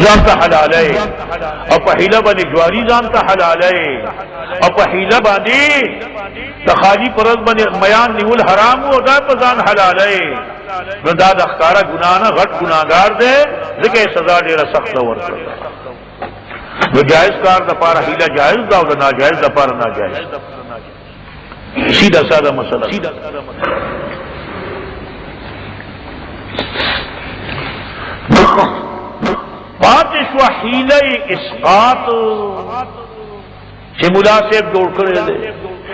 जानता हलाल है और पहिला बने ज्वारी जानता हलाल है और पहिला बने तखाली परत बने मयान निवल हराम हो दा पजान हलाल है दाद अखतारा गुनाना घट गुनागार दे जिके सजा डेरा सख्त वर्त वो जायज कार दपारा हीला जायज दा और नाजायज दपारा नाजायज सीधा साधा मसला पांचवा हीला इस्कात से मुलासिब जोड़ कर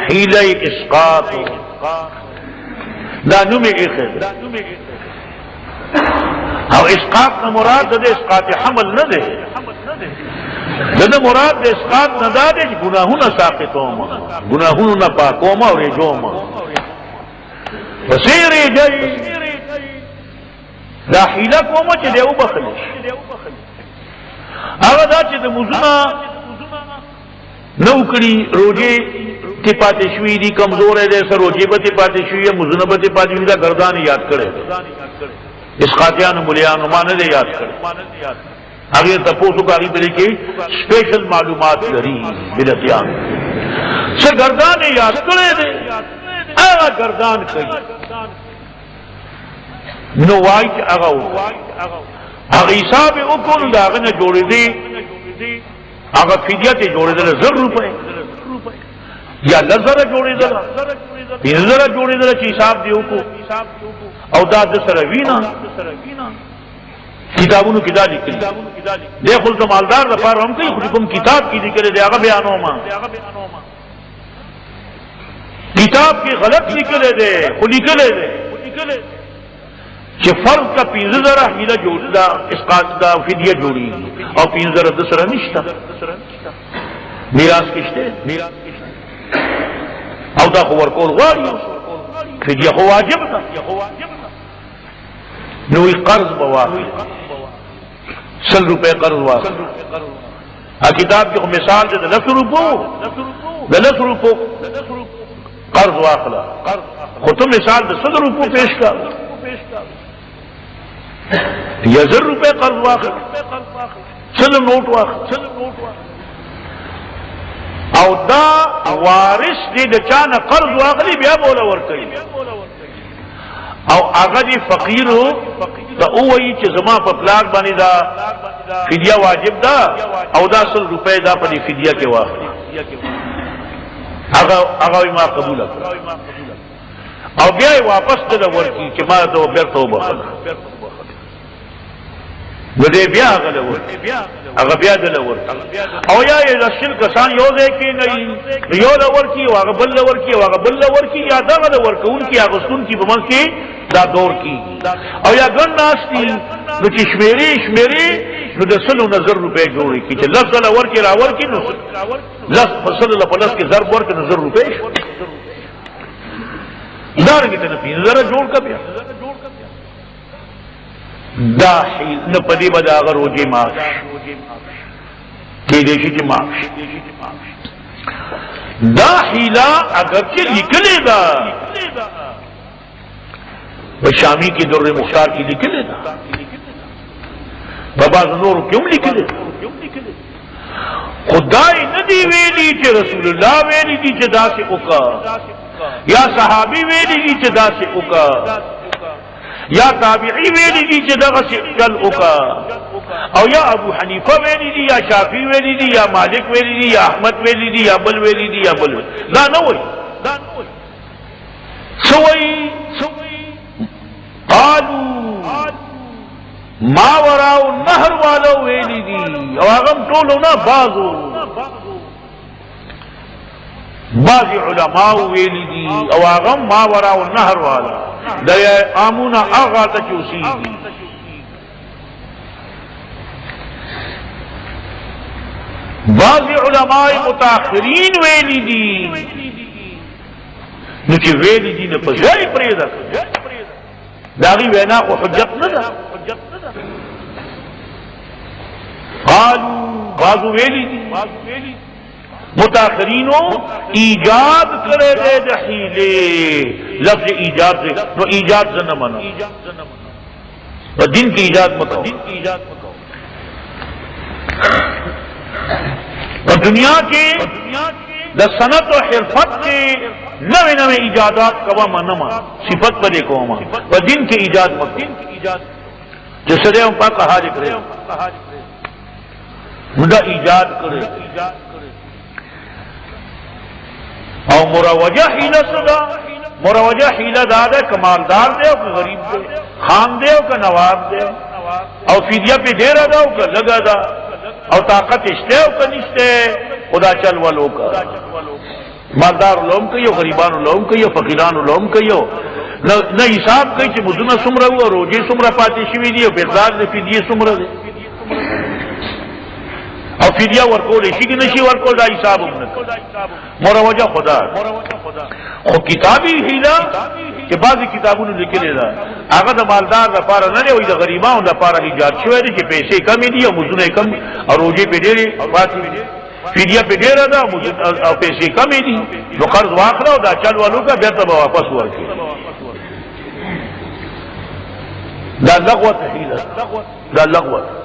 हीला इस्कात दानू में एक है अब इस्कात न मुराद दे इस्कात हमल न दे दे मुराद दे इस्कात न दादे गुनाहू न साकितोमा गुनाहू न पाकोमा और जोमा वसीर जई दा हीला कोमा चे देव बखलिश आवादा चे मुजना नौकरी रोजे की पातेशवी दी कमजोर है जैसे रोजे बती पातेशवी है मुजनबती पातेशवी का गर्दान याद करे इस खातियान मुलियान माने दे याद करे आगे तपोसु का आगे के स्पेशल मालूमात करी बिदतियान से गर्दान याद करे दे आगा गर्दान कई नवाई आगा आगे हिसाब उकुल दाग ने जोड़े दे आगा फिदिया ते जोड़े दे 100 रुपए या लजरा जोड़े दला जरा जोड़े दला हिसाब दे को औदा दसरवीना किताबों ने किदा लिखी देखो तो मालदार रफा हम कई हुकुम किताब की जिक्र दे आगा बयानों में किताब की गलत निकले दे खुद निकले दे कि फर्ज का 15 जरा हीला जोड़दा इसकात दा फिदिया जोड़ी और 15 जरा दसरा निश्ता मीरास किश्ते औदा को वरकोल वाली फिदिया को वाजिब था नोई कर्ज बवाफी 100 रुपए कर्ज वाफी किताब की मिसाल दे 10 रुपये कर्ज वाखला खुद तो मिसाल दे 100 रुपये पेश कर या 100 रुपये कर्ज वाखला 100 नोट वाखला औदा वारिस दे चाना कर्ज वाखली बिया बोला वर्कई और आगा जी फकीर हो तो वही जमा पर प्लाट बनी दा फिदिया वाजिब दा औदा 100 रुपए दा पड़ी फिदिया के वाखली आगा मां कबूल और ब्या वापस दे वर्की कि मां तो व्यर्थ हो बखला मुझे ब्या अगर ब्या दे और या ये रशिल कसान यो दे कि नहीं यो लवर की वागा बल लवर की या दा लवर की उनकी आगस्तुन की बमन की दा दौर की और या गन नास्ती नुची शमेरी नु 100 रुपए जोड़ी की लफ्ज लवर की रावर की लफ्ज फसल लपलस के जर वर के 100 रुपए दार की तरफ जरा जोड़ का ब्या दाखिल न पदी बदा अगर रोजे माश के देशी की माश दाखिला अगर के निकलेगा वह शामी की दौर मुख्तार की निकलेगा बाबा नूर क्यों निकलेगा खुदाई नदी वेली चे रसूलुल्लाह वेली दी चे दासे उका या सहाबी वेली दी चे दासे उका या ताबिई वेली दी चे दगा से कल उका और या अबू हनीफा वेली दी या शाफी वेली दी या मालिक वेली दी या अहमद वेली दी या बल वेली दी या बल ना नवई सवई कालू मावराओ नहर वालो वेली दी और आगम टोलो ना बाजी उलमाओ वेली दी और आगम मावराओ नहर वाला दया आमुना आगा तचूसी बाजी उलमाए मुताखिरीन वेली दी नुची वेली दी ने पजाई प्रेदा दागी वेना को हुज्जत न दा कालू बाजू वेली दी मुताखरीनों ईजाद करे दे दहीले लफ्ज ईजाद से तो ईजाद से न मना तो दिन की ईजाद मत और दुनिया के द सनत और हिरफत के नवे नवे इजादात कवा मनमा सिफत पर देखो व दिन के ईजाद जैसे पा कहा करे मुदा ईजाद करे और मुरावजा हीला सदा मुरावजा हीला दाद है कमालदार दे का गरीब दे खान दे का नवाब दे और फिदिया पे दे रहा था का लगा था और ताकत इश्ते का निश्ते खुदा चल वालों का मालदार लोम कहियो गरीबान लोम कहियो फकीरान लोम कहियो न हिसाब कही मुदना सुमरा हुआ रोजे सुमरा पाते शिवी दिए बेदार ने फिदिये सुमरा दे और फिदिया वर्कोल इसी की नशी वर्कोल दा हिसाब मोरा वजह खुदा और किताबी हीला के बाजी किताबों ने लिखे ले आगा द मालदार द पारा न वही द गरीबा द पारा इजाद छुए कि पैसे कम ही दिए मुझने कम और रोजे पे दे रहे फिदिया पे दे रहा था और पैसे कम ही दी जो कर्ज वाखरा और चल वालों का बेहतर वापस हुआ दा लगवत हीला दा लगवत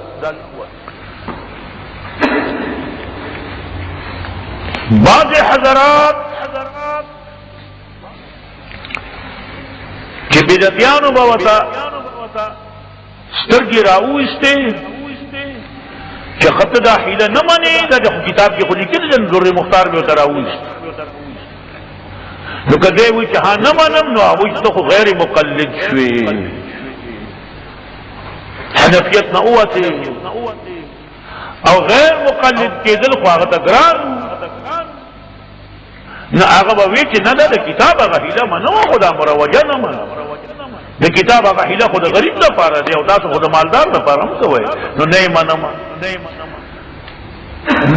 बाज़ हज़रात के बिदतियानो बवता स्तरगी राऊ इसते खत दा हीला न माने दा किताब की खुदी के दुर्र मुख्तार में होता राऊ तो कदे हुई जहां न मानम नो वो तो गैर मुकल्लिद शुए हनफियत न हुआ थे और गैर मुकल्लिद के दिल ख्वागत अग्रार न आगा वे न दा किताब आगा हीला मनो खुदा मुरवजा न मानो द किताब आगा हीला खुदा गरीब न पारा दे उदा तो खुदा मालदार न पारा हम कहे नो नहीं मानमा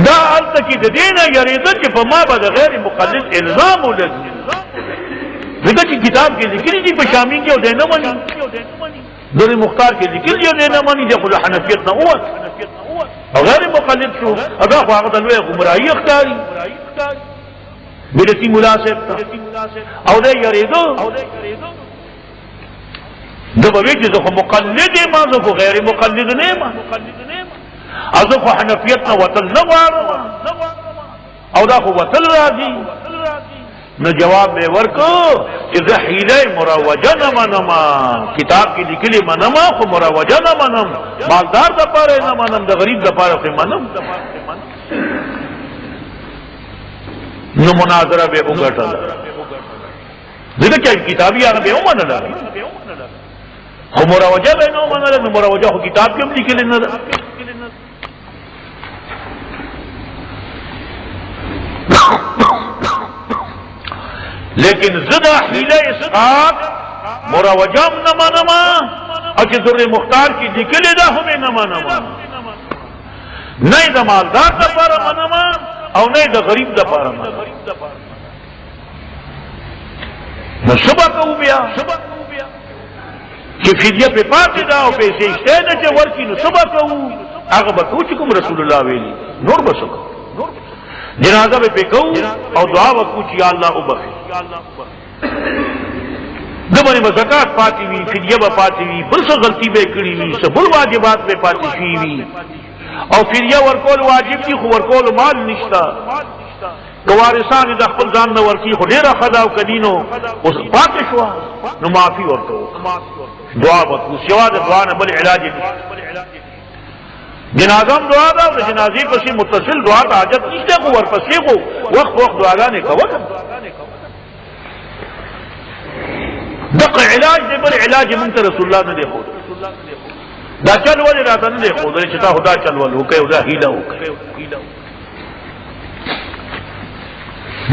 दा अलत की देना यरीदा कि फमा बद गैर मुकल्लिद इल्जाम उलद विदा की किताब के जिक्र जी बशामी के देना मनी दुर्र मुख्तार के जिक्र जो देना मनी जो खुदा हनफियत न हुआ गैर मुकल्लिद शो अदा ख्वागत अलवे गुमराही अख्तारी बिलती मुलासिब और यरीदो जब वे जो मुकल्लिद मा जो गैर मुकल्लिद ने मा अज़ो हनफियत न वतल न वारो औदा को वतल राजी न जवाब में वर्को कि हीले मुरावजा न मनमा किताब की निकली मनमा को मुरावजा न मनम मालदार दपारे न मनम द गरीब दपारे से मनम न मुनाजरा बे उंगटा देखो क्या किताबी आना बे उमन लगा हो मुरावजा बे नो मन न मुरावजा हो किताब के निकले न लेकिन ज़िदा हीले इसहाक मुरावजाम न मानमा और दुर्र मुख्तार की निकले दा हमें न मानमा नहीं द मालदार द पारा मानमा और नहीं द गरीब द पारा मानमा न सुबह कहू बिया कि फिदिया पे पाते दा और पैसे इस्ते न चे वर्की न सुबह कहू आगे बतू चुकुम रसूलुल्लाह वेली नूर बसको जनाजा में बेकऊ और दुआ वकूची अल्लाह उबखे दबने में ज़कात पाती हुई फिदिया में पाती हुई बुरस गलती में कड़ी हुई सबुल वाजिबात में पाती हुई और फिदिया वर्कोल वाजिब की वर्कोल माल निश्ता तो वारिसान दखल जान न वर्की खुदेरा खदा कदीनो उस पाते शुआ न माफी और तो दुआ वकू सिवा दुआ न बल इलाज जनाजम दुआ दा जनाजी पसी मुतसिल दुआ का हाजत नीचे को वर पसी को वक्त वक्त दुआ ने कवर दक इलाज दे पर इलाज मुंतर रसूलुल्लाह ने देखो दा चल वाले रात ने देखो दे चिता खुदा चल वाल हो के उदा हीला हो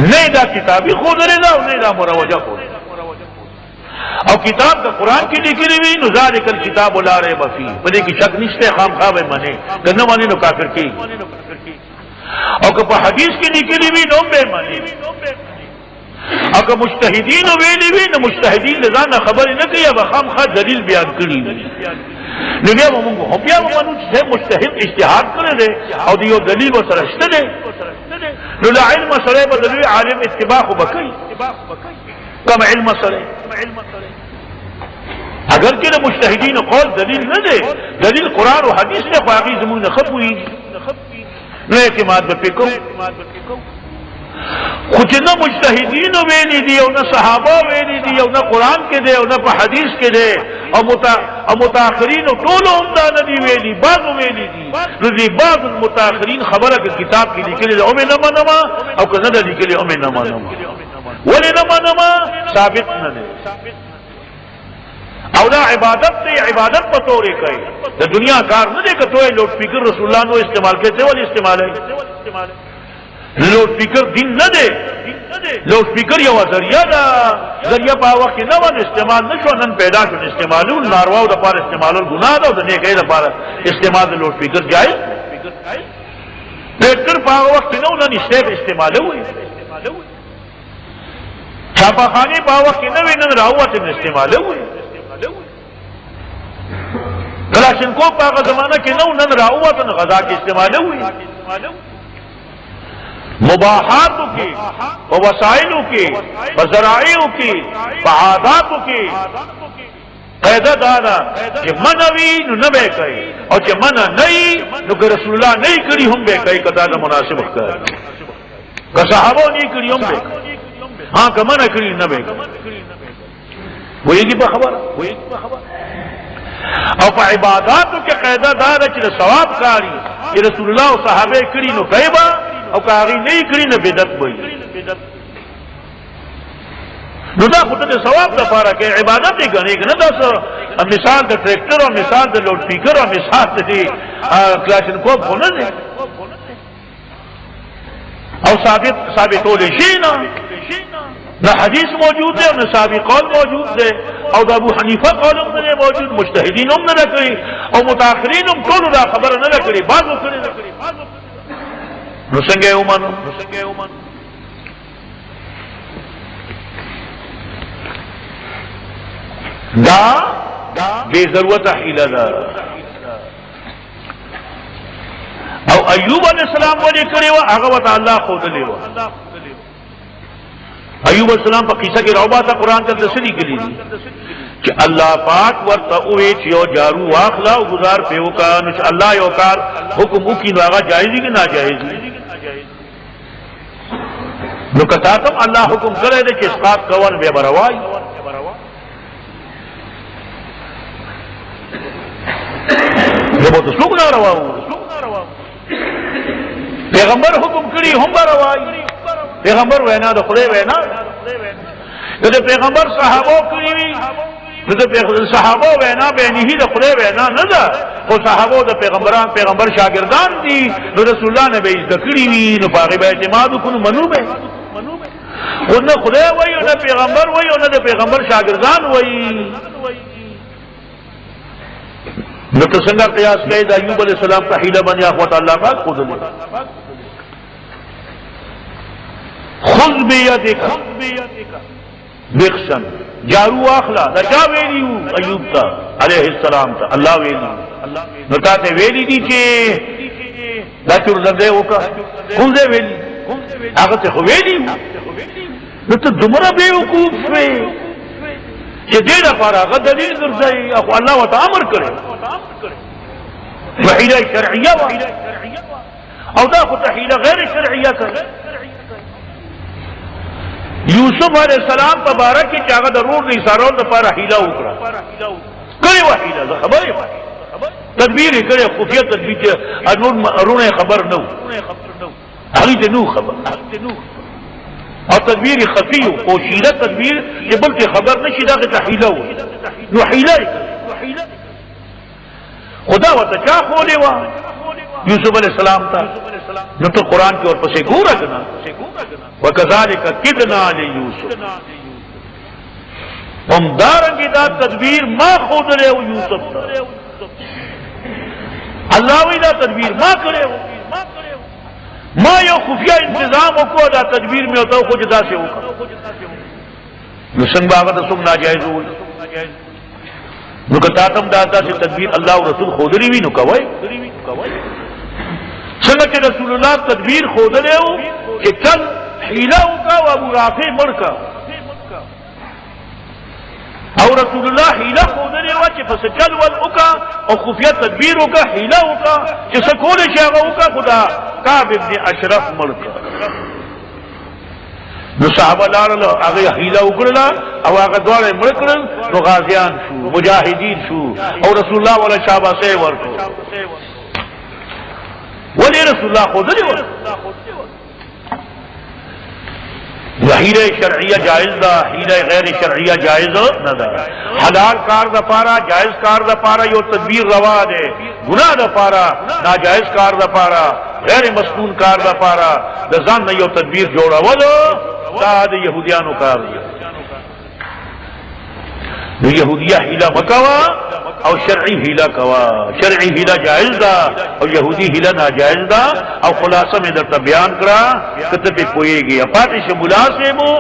नहीं दा किताबी खुद रे दा नहीं दा मुरावजा को और किताब का कुरान की लिखी हुई नुज़ार कल किताब उला रहे बफी बने की शक निश्ते खाम खावे मने गन्ना माने नो काफिर की और कब हदीस की लिखी हुई नोबे माने और कब मुज्तहिदीन वेली हुई न मुज्तहिदीन जान खबर न किया बखाम खा दलील बयान करी निबिया मुंगो हम बिया मनु से मुज्तहिद इज्तिहाद करे दे और दियो दलील व सरश्ते दे नुला इल्म सरे बदलवी आलिम इत्तिबा को बकई कम इल्म सरे अगरचे न मुजतहिदीन कौल दलील न दे, दलील कुरान और हदीस ने बाकी जमून खप हुई न एतमाद पे को कुछ न मुजतहिदीन वेली दी और न सहाबा वेली दी और न कुरान के दे और न हदीस के दे और मुताखरीन टोलो उमदा नदी वेली बाग वेली दी रजी बाग मुताखरीन खबर के किताब की लिखे ले ओमे नमा नमा और कनदा लिखे ले ओमे नमा नमा वले नमा नमा साबित न दे औदा इबादत से इबादत पतोरे कहे तो दुनिया कार न देख तो लोड स्पीकर रसूलुल्लाह नो इस्तेमाल कैसे वाले इस्तेमाल है लोड स्पीकर दिन न दे लोड स्पीकर ये जरिया दा जरिया पावा के न वन इस्तेमाल न शो नन पैदा कर इस्तेमाल नारवा द पार इस्तेमाल गुनाह दा ने कहे द पार इस्तेमाल लोड स्पीकर जाए ट्रैक्टर पावा के न नन स्टेप इस्तेमाल हुए छापाखाने पावा के न वे नन राहुआ से इस्तेमाल हुए कलाशनकोव पाक जमाना के नौ नन राहुआ तन गजा के इस्तेमाल हुई मुबाहातों के व वसाइलों के व ज़राइयों के व आदातों के कैदा दाना जे मनवी न बे कई और जे मन नहीं नु के रसूलुल्लाह नहीं करी हम बे कई कदा न मुनासिब कर का सहाबा नहीं करी हम बे हां का मन करी न बे वही की खबर और इबादत के कैदा दार च सवाब कारी ये रसूलुल्लाह और सहाबे करी नो कैबा और कारी नहीं करी न बिदत बई नुदा खुद ने सवाब द पारा के इबादत ही गने न दस मिसाल द ट्रैक्टर और मिसाल द लाउड स्पीकर और मिसाल द क्लाशनकोव होना ने और साबित हो लेशीना न हदीस मौजूद है न साबी कौल मौजूद है और अबू हनीफा कौल में मौजूद मुजतहिदीन न रखी और मुताखरीन टोल दा खबर न रखी बात करे नुसंगे उमन दा बेजरूरत हिला दा और अय्यूब अलैहिस्सलाम वाले करे वा अगवत अल्लाह खुद ले वा अय्यूब अलैहिस्सलाम पर किस्सा के रौबा था कुरान का तसली के लिए कि अल्लाह पाक वर्त उवे छियो जारू वाखला गुजार पे का अल्लाह योकार हुक्म की नागा जायज की ना जायज नो कतातम अल्लाह हुक्म करे दे कि इसकात कवन बेबरवाई ये बहुत सुख ना रवा पैगंबर हुक्म करी हम बरवाई पैगंबर वहना तो खुले वहना तो पैगंबर सहाबो करी तो सहाबो वहना बहनी ही तो खुले वहना न था वो सहाबो तो पैगंबर शागिर्दान थी तो रसूलुल्लाह ने बेइज्जत करी हुई न पागे बेइतमाद कुन मनु में उन्हें खुले वही उन्हें पैगंबर वही उन्हें पैगंबर शागिर्दान वही न तो संगा कयास कहे अय्यूब अलैहिस्सलाम का हीला बन या अल्लाह पाक खुद ले खुद बेयदिका बिक्सन जारू आखला रजा वेली अय्यूब का अलैहिस्सलाम का अल्लाह वेली नताते वेली नीचे दाचुर लदे होका खुदे वेली आगे से वेली न तो दुमरा बेवकूफ वे कि देना पारा अगर दलील कर जाए अब अल्लाह वता अमर करे वहीला शरइया और दा खुद हीला गैर शरइया करे यूसुफ अलैहिस्सलाम तबारक की चागा जरूर नहीं सारों तो पारा हीला उकरा करे वह हीला खबर तदबीर करे खुफिया तदबीर अरुण खबर नो अली ते नो खबर और तदबीर खफी हो पोशीदा तदबीर ये बल्कि खबर नहीं शीदा के तहीला हो नो हीला खुदा व तचा खोले वा यूसुफ अलैहिस्सलाम था न तो कुरान की ओर पसे घूर रखना व कज़ालिका किदना ले यूसुफ हम दारंगी दा तदबीर मां खुद रहे हो यूसुफ था अल्लाह दा तदबीर मां करे हो मां यो खुफिया इंतजाम को अदा तदबीर में होता हो जुदा से होगा नुसन बागत सुम नाजायज हो नुकतातम दाता से तदबीर अल्लाह और रसूल खोदरी भी नुकवाए संगत के रसूलुल्लाह तदबीर खोद रहे हो कि चल हीला होगा व अबू राफे मर का और रसूलुल्लाह हिला खोदने वा چې پس چل ول وکا او خفیه تدبیر وکا हिला وکا چې څه کول شي هغه وکا خدا کعب ابن اشرف ملک نو صحابه لارل هغه हिला وکړه او هغه دواړه مړ کړل نو غازیان شو مجاهدین شو او رسول الله ولا شاباسه ورکو ولی رسول الله خوذلی ورکو حیله شرعیه جائز ده حیله غیر شرعیه جائز نه ده حلال کار ده پارا جائز کار ده پارا یو تدبیر روا ده گناہ ده پارا ناجائز کار ده پارا غیر مسنون کار ده پارا د ځان نه یو تدبیر جوړول دا د يهوديانو کار دی نو يهوديه حیله مکوا او شرعي حیله کوا شرعي حیله جائز ده او يهودي حیله ناجائز ده او خلاصه مې درته بیان کړه کته په کویږي پاتې ملاسمو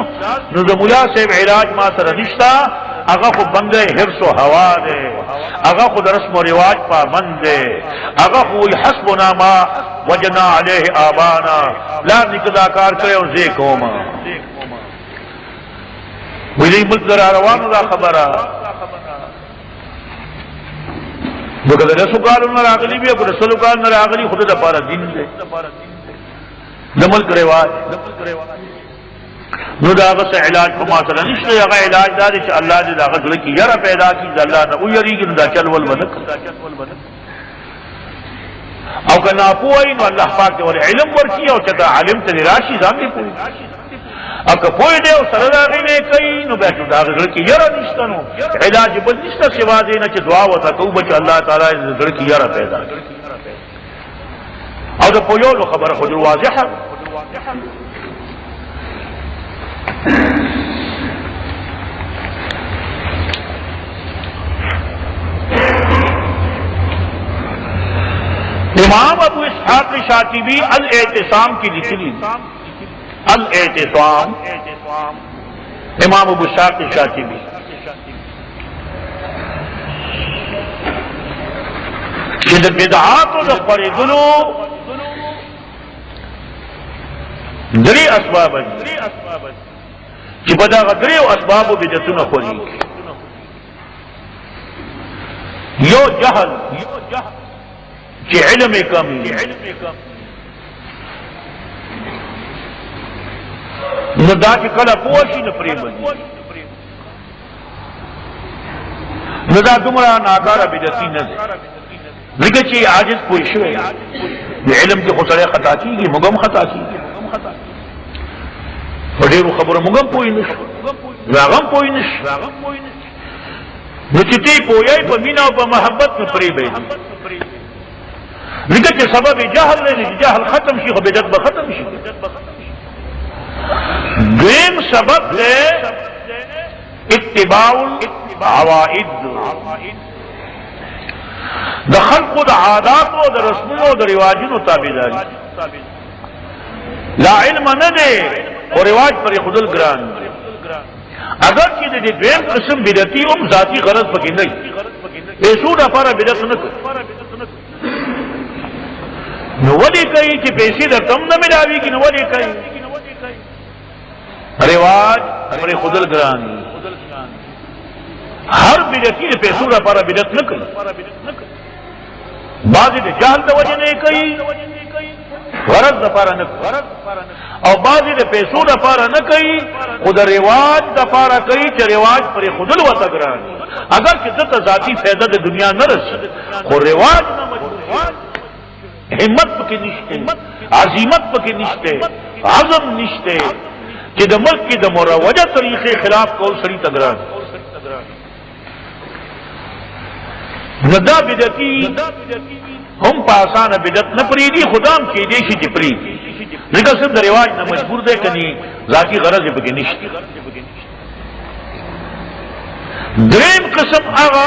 نو د ملاسم علاج ما سره نشتا هغه خو بنده حرص او هوا ده هغه خو د رسم او رواج پابند ده هغه خو حسبنا ما وجنا عليه آبانا لا نکدا کار کوي او زه کوم ویلی ملک در روانو دا خبره دغه رسول کالو نه راغلی بیا رسول کال نه راغلی خود د پاره دین دی د ملک رواج نو دا غس علاج په ما سره نشته هغه علاج دا چې الله دې دا غل کی یره پیدا کی الله نه او یریږي دا چل ول ونک او کنا پوی نو الله پاک دې ول علم ورکی او چې دا عالم ته راشي ځان دې پوی اګه پوی دې او سره راغی نه کوي نو به دا غل کی یره نشته نو علاج بل نشته سوا دې نه چې دعا وته توبه چې الله تعالی دې غل کی یره پیدا او دا پویولو خبره خود واضحه امام ابو اسحاق شاطبی الاعتصام کی لکھی الاعتصام امام ابو اسحاق شاطبی چې د بدعاتو د خپرېدلو درې اسباب دي چې په دغه دریو اسبابو بدعتونه خوري یو جهل چې علم یې کم نو دا چې کله پوه شي نه پرېږدي نو دا دومره ناکاره بدعتي نه دی ځکه چې عاجز پوه شوی د علم کې خو سړی خطا کېږي موږ هم خطا کېږي په ډېرو خبرو موږ هم پوه نه شو هغه هم پوه نه شو نو چې تی پوهیږي په مینه او په محبت نه پرېږدي ځکه چې سبب جهل دی جهل ختم شي خو بدعت به ختم شي دویم سبب دی اتباع العوائد د خلقو د عاداتو د رسمونو د رواجونو تابعداري لا علم نه دی او رواج پر خودل ګران اگر چې د دویم قسم بدعتي هم ذاتی غرض پکې نه وي پیسو د لپاره بدعت نه کوي نو ولي کوي چې پیسې د کم نه ملاويږي نو ولي کوي رواج پر خودل ګران هر بدعتي د پیسو لپاره بدعت نه کوي بعضی د جهل د وجه نه کوي غرض لپاره نه کوي او بعضی د پیسو لپاره نه کوي خو د رواج لپاره کوي چې رواج پر خودل وته ګران اگر چې د ذاتی فائدہ د دنیا نه رسي خو رواج نه مجبور همت پکې نشته عزیمت پکې نشته عزم نشته چې د ملک کې د مروجه طریقې خلاف کول سړي تګران ندا بدعتي هم په اسانه بدعت نه پریدي خدام کې دې شي چې پریدي ځکه سم د رواج نه مجبور دی کني ذاتی غرض پکې نشته دریم قسم هغه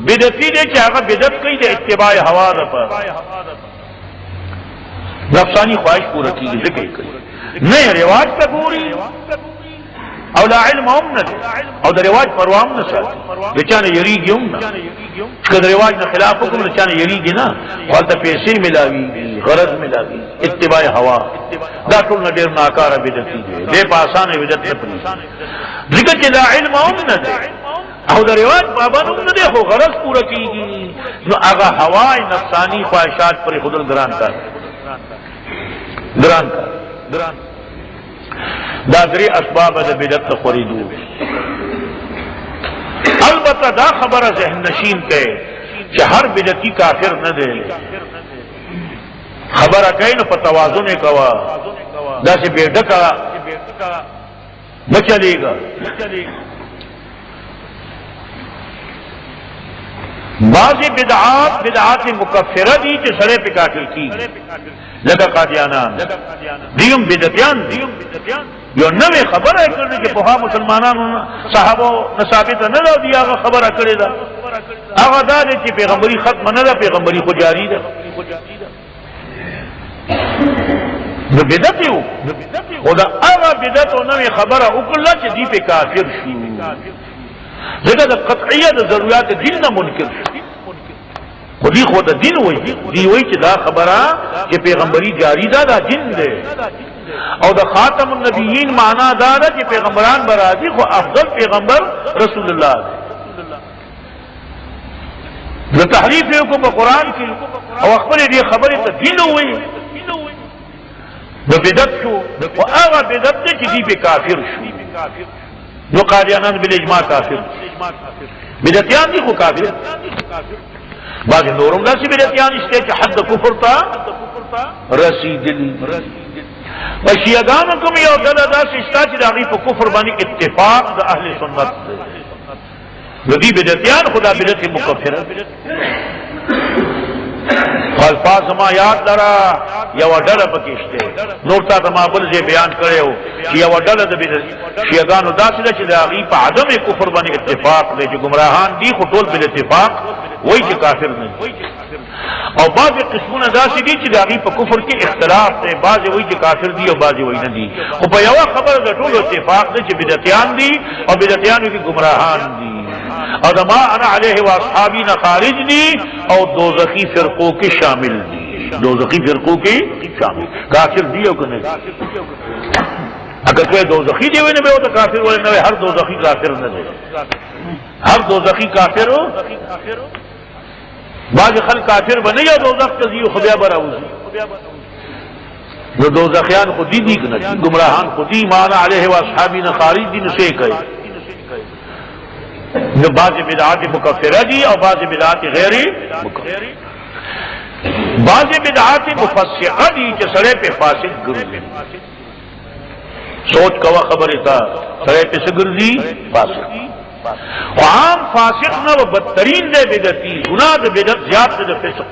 بدعتي دی چې هغه بدعت کوي د اتباع هوا لپاره نفسانی خواهش پوره کیږي ځکه کوي نه رواج ته ګوري او لا علم هم نه او د رواج پروا هم نه ساتي د چانه یریږي هم نه که د رواج نه خلاف حکم د چانه یریږي نه ولته پیسې ملاوي غرض ملاوي اتباع هوا دا ټول نه ډیر ناکاره بدعتي دي دې په اسانه بدعت نه پرې ذکر چې لا علم هم نه او د رواج پابند هم نه دی خو غرض پوره کیږي نو هغه هوا نفسانی خواهشات پر خودل ګران کار دا درې اسباب د بدعت خوريدو البته دا خبره ذهن نشین ته چې هر بدعتي کافر نه دی خبره کوي نو په توازن کوا دا چې بیډکا بچلېګا بعض بدعات مکفره دي چې سره په کافر کیږي لکه قادیانان دیم بدعتيان یو نوې خبره کړي چې په مسلمانانو صحابه نصابت نه دا دی هغه خبره کړي دا هغه دا چې پیغمبري ختم نه ده پیغمبري خو جاری ده نو بدعت یو او دا هغه بدعت او نوې خبره وکړه چې دی په کافر شي ځکه د قطعیه د ضرورت دین نه منکر خو دی خو د دین وایي دی وایي چې دا خبره چې پیغمبري جاری ده دا دین ده او د خاتم النبیین معنا دا ده چې پیغمبران برازي خو افضل پیغمبر رسول الله د تحریف یو کو په قران کې او خپل دې خبره ته دین وایي د بدعت شو او هغه بدعت چې دی په کافر شو نو قادیانان بالاجماع کافر بدعتيان دي خو کافر بعض نورم داسې بدعتيان شته چې حد کفر ته رسیدلی بشیعگانو کوم یو ډله داسې شته چې د هغې په کفر باندې اتفاق د اهل سنت دی نو دي بدعتيان خدا بدعت مکفره الفاظ ما یاد لرا یو ډله پکې شته نور تا ما بل ځای بیان کړو چې یو ډله د شیعاګانو داسې ده چې د هغې په عدم کفر باندې اتفاق دی چې ګمراهان دي خو ټول بل اتفاق وایي چې کافر نه او بعض قسمونه داسې دي چې د هغې په کفر کې اختلاف دی بعضې وایي چې کافر دي او بعضې وایي نه دي خو په یوه خبره د ټولو اتفاق دی چې بدعتیان دي او بدعتیانو کې ګمراهان دي او دا ما انا علیه و اصحابی نه خارج دي او دوزخی فرقو کې شامل دي دوزخی فرقو کې شامل کافر دی او کنه اگر کوئی دوزخی دی وینه به او ته کافر وای نه هر دوزخی کافر نه دی هر دوزخی کافر بعض خلک کافر بنه یا دوزخ ته دی خدای براوزي نو دوزخیان خودی دي کنه گمراهان خودی معنا علیه و اصحابی نه خارج دي نو څه کوي نو بعض بدعات مکفره دي او بعض بدعات غیر مکفره بعض بدعات مفسقه دي چې سره په فاسد ګرځي سوچ کوا خبره تا سره په څګرځي فاسد او عام فاسق نه و بدترین دی بدعتي ګناه د بدعت زیات د فسق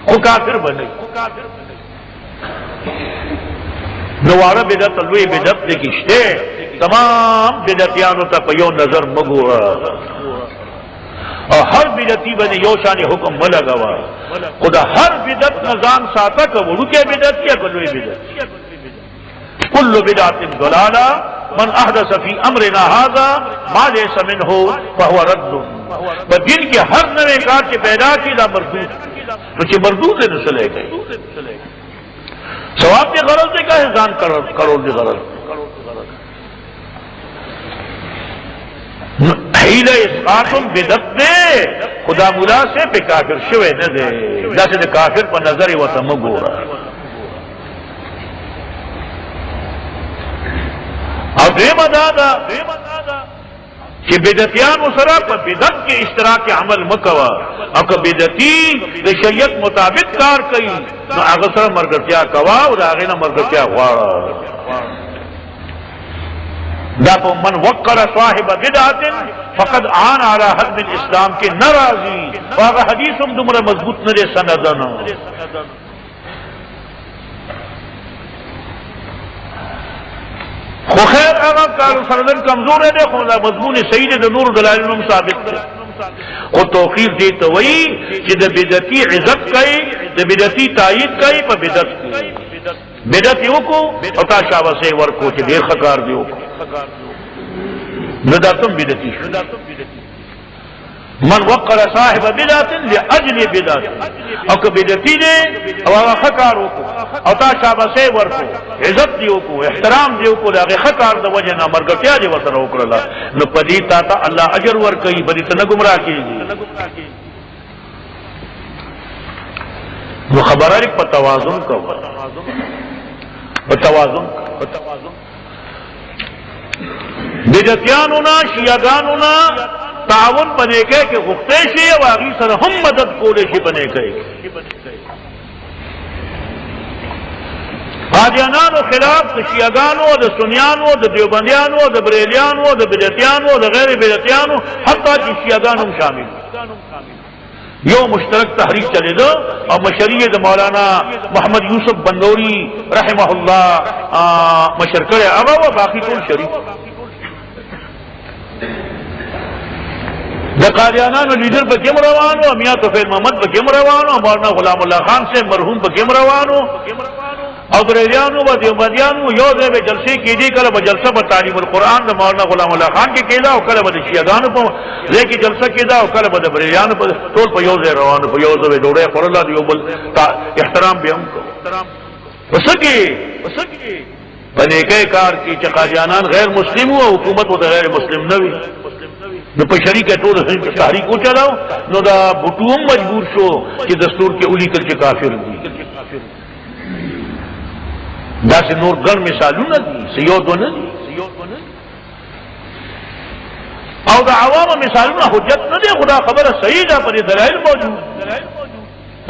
خو کافر بنئ نو واره بدعت لوی بدعت لګشته تمام بدعتیانو ته په یو نظر مګوره او هر بدعتي باندې یو شان حکم ملګوا خدا هر بدعت نظام ساته کوړو کې بدعت کې کولوي بدعت كل بدعت ضلاله من احدث في امرنا هذا ما ليس منه فهو رد بدین کې هر نوې کار چې پیدا کی دا مردود نو چې مردود نه چلے گئے ثواب کی غرض سے کا ځان کروڑ کی غرض حیله اسقاط بدعت دے خدا مولا سے په کافر شوه نه دے داسې د کافر په نظر وته مګوره او دیمه دادا چې بدعتيان سره په بدعت کې اشتراک عمل مکوا او که بدعتي د شریعت مطابق کار کوي نو هغه سره مرګتیا کوا او هغه نه مرګتیا غواړه دا په من وقر صاحب بدعت فقد عان على حد الاسلام کې ناراضي هغه حدیث هم دومره مضبوط نه دی سندونه خو خیر هغه کار سندن کمزور دی خو مضمون صحیح دی د نور دلایل هم ثابت دی او توقیف دی ته وایي چې د بدعتي عزت کوي د بدعتي تایید کوي په بدعت کې بدعت یو کو او تا شابه سي ورکو چې ډیر ښه کار دی وکړو ندا تم بدعتی شو من وقر صاحب بدعت لاجل بدعت او که بدعتی دے او هغه خکار وکړو او تا شاباسه ورکو عزت دی وکړو احترام دی وکړو هغه خکار د وجه نه مرګتیا دی ورته وکړه نو پدې تا ته الله اجر ورکړي بری ته نه گمراه کیږي نو خبره په توازن کو په توازن بدعتیانو نا شیعاګانو نا تعاون بنے گئے کہ غفتے شی واغی سر ہم مدد کولے شی بنے گئے قادیانانو خلاف د شیعاګانو د سنیانو د دیوبندیانو د بریلیانو د بدعتیانو د غیر بدعتیانو حتی چې شیعاګانو شامل یو مشترک تحریک چلے دو اور مشریع د مولانا محمد یوسف بندوری رحمہ اللہ مشرکر اغا و باقی کل شریف د قادیانانو لیڈر په کوم روانو میاں طفیل محمد په کوم روانو مولانا غلام الله خان سے مرحوم په کوم روانو او بریلیانو و دیوبندیانو یو ځای به جلسې کېدې کله به جلسه په تعلیم القرآن د مولانا غلام الله خان کې کېده او کله به د شیعاګانو په ځای کې جلسه کېده او کله به د بریلیانو په ټول په یو ځای روانو په یو ځای ډوډۍ خوړله د یو بل احترام به هم کوو وسکې په نیکۍ کار کې چې قادیانان غیر مسلم وو او حکومت ورته غیر مسلم نه وي نو په شریکه ټول تحریک وچلاو نو دا بوټو هم مجبور شو چې دستور کې ولیکل چې کافر دي دا سه نور ګڼ مثالونه دي سيو نه دي او دا عوام مثالونه حجت نه دي خدا خبره صحیح ده پر دلایل موجود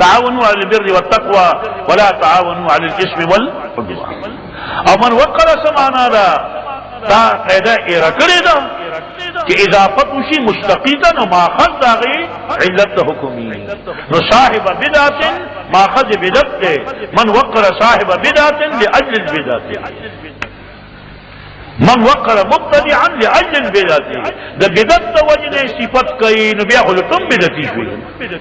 تعاونوا على البر والتقوى ولا تعاونوا على الاثم والعدوان او من وقر سمعنا دا قاعده ارکړه ده کہ اضافت وشی مستقیتا نو ماخذ داغی علت حکمی نو صاحب بدعت ماخذ بدعت دے من وقر صاحب بدعت لأجل البدعت من وقر مبتدعا لأجل البدعت دا بدعت وجن صفت کئی نو بیا خلطم بدعتی شوئی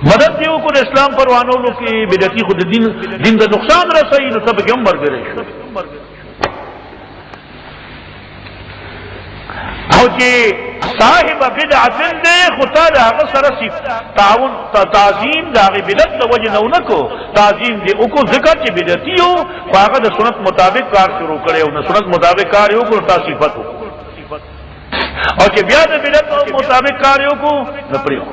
مدد دیو کو اسلام پروانو لو کی بدعتی خود دین دا نقصان رسائی نو تب کم مرگرے شوئی او چې صاحب بدعت دې خدای دا هغه سره تعاون تعظیم دا غي بدعت د وجه نه ونکو تعظیم دې او کو ذکر چې بدعتیو هغه د سنت مطابق کار شروع کړي او د سنت مطابق کار یو کو صفات او چې بیا د بدعت مطابق کار یو کو نه پریو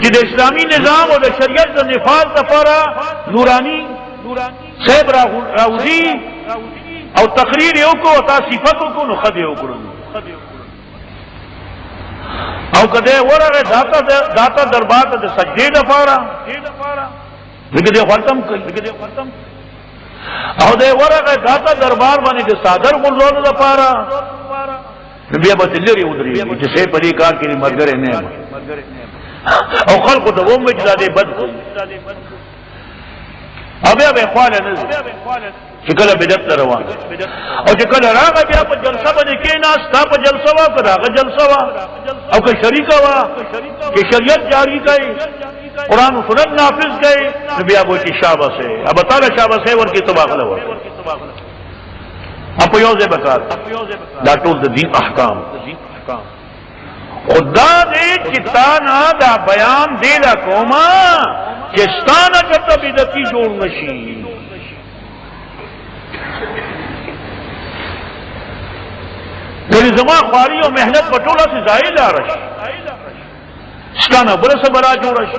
چې د اسلامي نظام او د شریعت د نفاذ لپاره نورانی صاحب راوزی او تقریر یو کو او صفاتو کو نو خدای وکړو او کده ورغه داتا دربار ته سجدې لپاره دغه ختم کوي او ده ورغه داتا دربار باندې د صادر غلول لپاره بیا به لري ودري چې څه په دې کار کې مرګره نه او خلق د ووم مجداده بد ابیا به خواله نه چې کله بدعت روان او چې کله راغی بیا په جلسه باندې کېناس تا په جلسه وا کړه جلسه وا او که شریکه وا چې شریعت جاری کړي قرآن او سنت نافذ کړي بیا به چې شاباسه اب تعالی شاباسه ورکی تباغله ور اپ یو ځای بکار دا ټول د دین احکام خدا دې چې تا نه دا بیان دی لا کومه چې ستانه کته بدعتي جوړ نشي کله زما خواري او مهنت په ټوله سي ځای لارش ستانه بل څه برا جوړ شي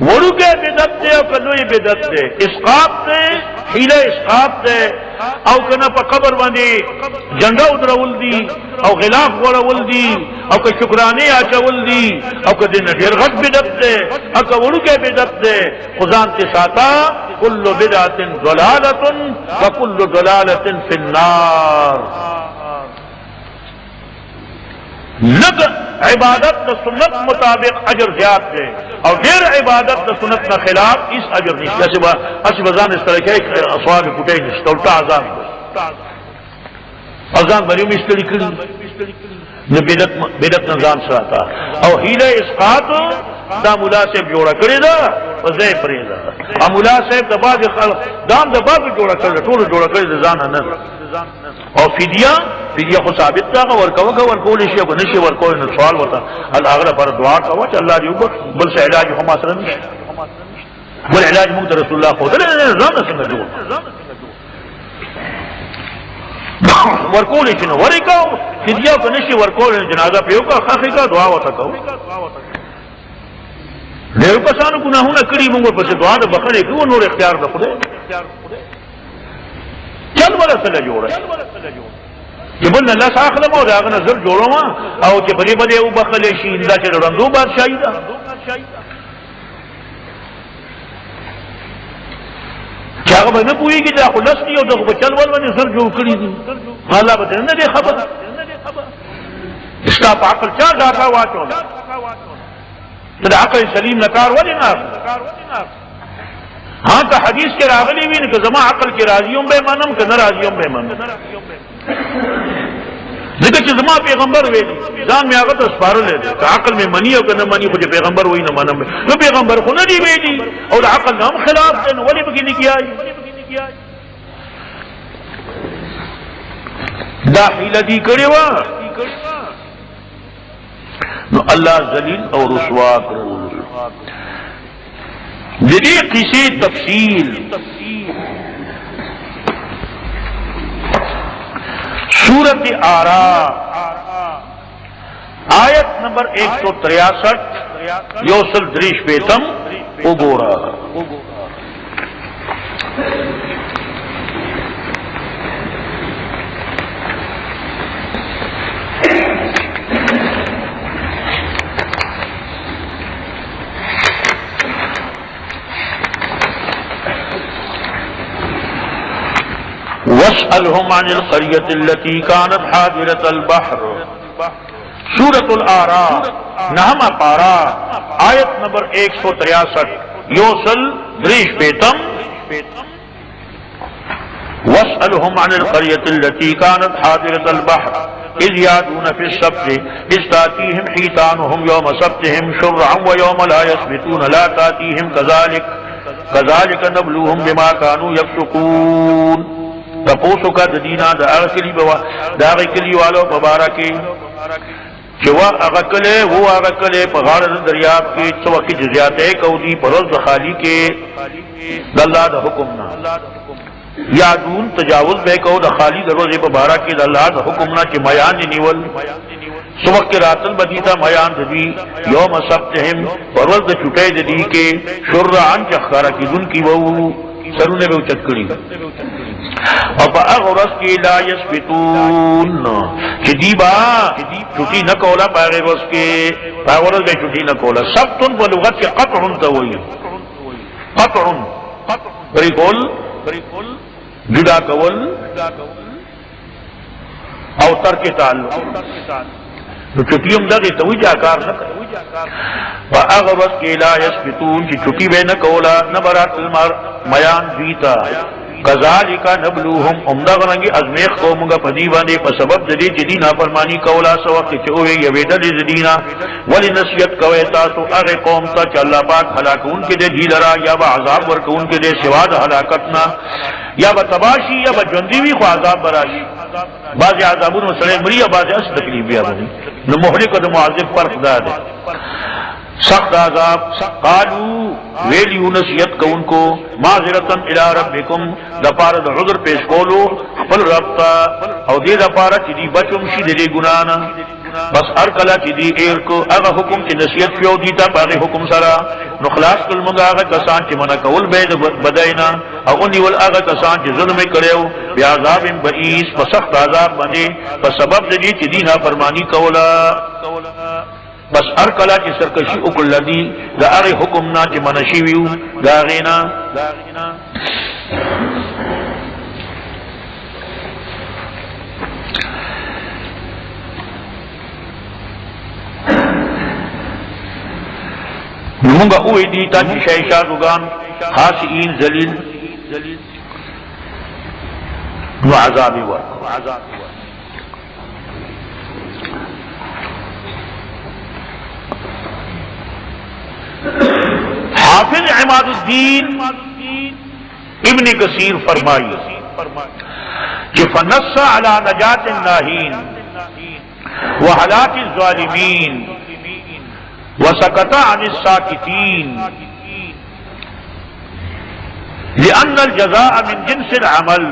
ورګه بدعت دی او کلوې بدعت دی اسقاط دی حیله اسقاط دی او کنه په قبر باندې جنډا ودرول دي او غلاف ورول دي او که شکرانه اچول دي او که دین ډیر غټ بدعت دی او که ورګه بدعت دی خدان ته ساته کل بدعت ضلاله وكل ضلاله في النار لگ عبادت د سنت مطابق اجر زیات دے اور ډیر عبادت د سنت نه خلاف اس اجر نشته چې اسی بزان اس طرح کې اصحاب کوټه نشته او اذان بریو مستری کړي نو بدعت نظام سره او هیله اسقاط دا مولا صاحب جوړه کړې ده وځي پرې ده مولا صاحب د باز خلک دام د باز جوړه کړې ټول جوړه کړې ده ځان نه او فدیه خو ثابت ده ورکول شي او نشي ورکول نو سوال وته هغه پر دعا کوه چې الله دې بل څه علاج هم سره نشي بل علاج موږ رسول الله خو دې ځان څنګه جوړ ورکول شي نو ورکاو فدیه کو نشي ورکول جنازه په یو کا خاخي کا دعا وته کو ډېر کسانو ګناهونه کړی موږ په دعا د بخښنې کوو نور اختیار نه خدای چل ولا سره جوړه چې بل الله ساخله مو دا غنه زر جوړو او چې بری بری او بخلې شي دا چې رندو بادشاہي ده چاغه باندې پويږي دا خلاص دی او دغه چل ول باندې زر جوړ کړی دي الله به نه دی خبر استا په عقل چا ډاټا واچو دا عقل سلیم نکار ولې نه ها ته حدیث کې راغلی وین که زما عقل کې راضیوم به منم که نه راضیوم به منم ځکه چې زما پیغمبر ویلي ځان مې هغه ته سپارل دي که عقل مې منی او که نه منی خو چې پیغمبر وای نه منم نو پیغمبر خو نه دی ویلي او د عقل نه هم خلاف دی نو ولې پکې نه کیای دا حیله دی کړې وه نو الله ذلیل او رسوا کړل دې قصې تفصیل سورت آراف آیت نمبر 163 یوسل دریش پیتم وګورا واسألهم عن القرية التي كانت حاضرة البحر سورة الآراف نہما پارا آیت نمبر 163 یوسل دریش بیتم واسألهم عن القرية التي كانت حاضرة البحر إذ يعدون في السبت إذ تأتيهم حيتانهم يوم سبتهم شرعا ويوم لا يسبتون لا تأتيهم كذلك نبلوهم بما كانوا يفسقون تپوسو کا دینا دا اغا کلی والو مبارکی چوا اغا کلے وہ اغا کلے پغاڑ دریاب کی چوکی جزیاتے کودی پروز خالی کے داللہ دا حکمنا یادون تجاوز بے کو دا خالی دروز مبارکی داللہ دا حکمنا چی میان نیول سوک کے راتل بدیتا میان دی یوم سبتہم پروز دا چھٹے دی کے شرعان چخکارا کی دن کی وہ سرونے بے اچت کری اور پا اغرس کی لا یسبتون چدیبا چھٹی نکولا پا اغرس کے پا اغرس بے چھٹی نکولا سبتن پا لغت کے قطعن تاوئی قطعن بریکول جدا کول او ترک تعلق نو چھٹیم دا توی جاکار نکر و اغرس کی لا یسبتون چی چھٹی بے نکولا نبرات المر میان دیتا کذالک نبلوهم امدغرنگی ازمیخ قومگا پدیوانے پا سبب دلی جدی نافرمانی کولا سوقت چوئے یویدل زدینا ولی نصیت کوئے تاسو اغی قوم تا چا اللہ پاک حلاکون کے دے دی لرا یا با عذاب ورکون کے دے سواد حلاکتنا یا با تباشی یا با جندیوی خو عذاب براشی بعضی عذابون مسئلے مری یا بعضی اس تکلیف بیا بنی نو محرک و معذب فرق دا دے سخت عذاب قالو ویلیو نصیحت کو ان کو معذرتن الى ربکم دپارا دا عذر پیش کولو خپل ربطا او دی دپارا چی دی بچم شی دی گنانا بس ارکلا چی دی ایر کو اگا حکم چی نصیحت پیو دیتا باقی حکم سرا نخلاص کل منگا اگا کسان چی منع کول بید بدائنا او انیول اگا کسان چی ظلم کریو بی عذاب بئیس بسخت عذاب بنے بسبب دی چی دینا فرمانی کولا بس ار کلا چی سرکشی اکل لدی دا ار حکمنا چی منشیویو دا غینا نمونگا اوی دیتا چی شیشادوگان خاصئین زلیل نو عذابی ورک हाफिज इमादुद्दीन इब्न कसीर फरमाई कि फनस्सा अला नजात नाहीन व हलाक ज़ालिमीन व सकता अनिस साकितीन लिअन्न अल-जज़ाअ मिन जिन्सिल अमल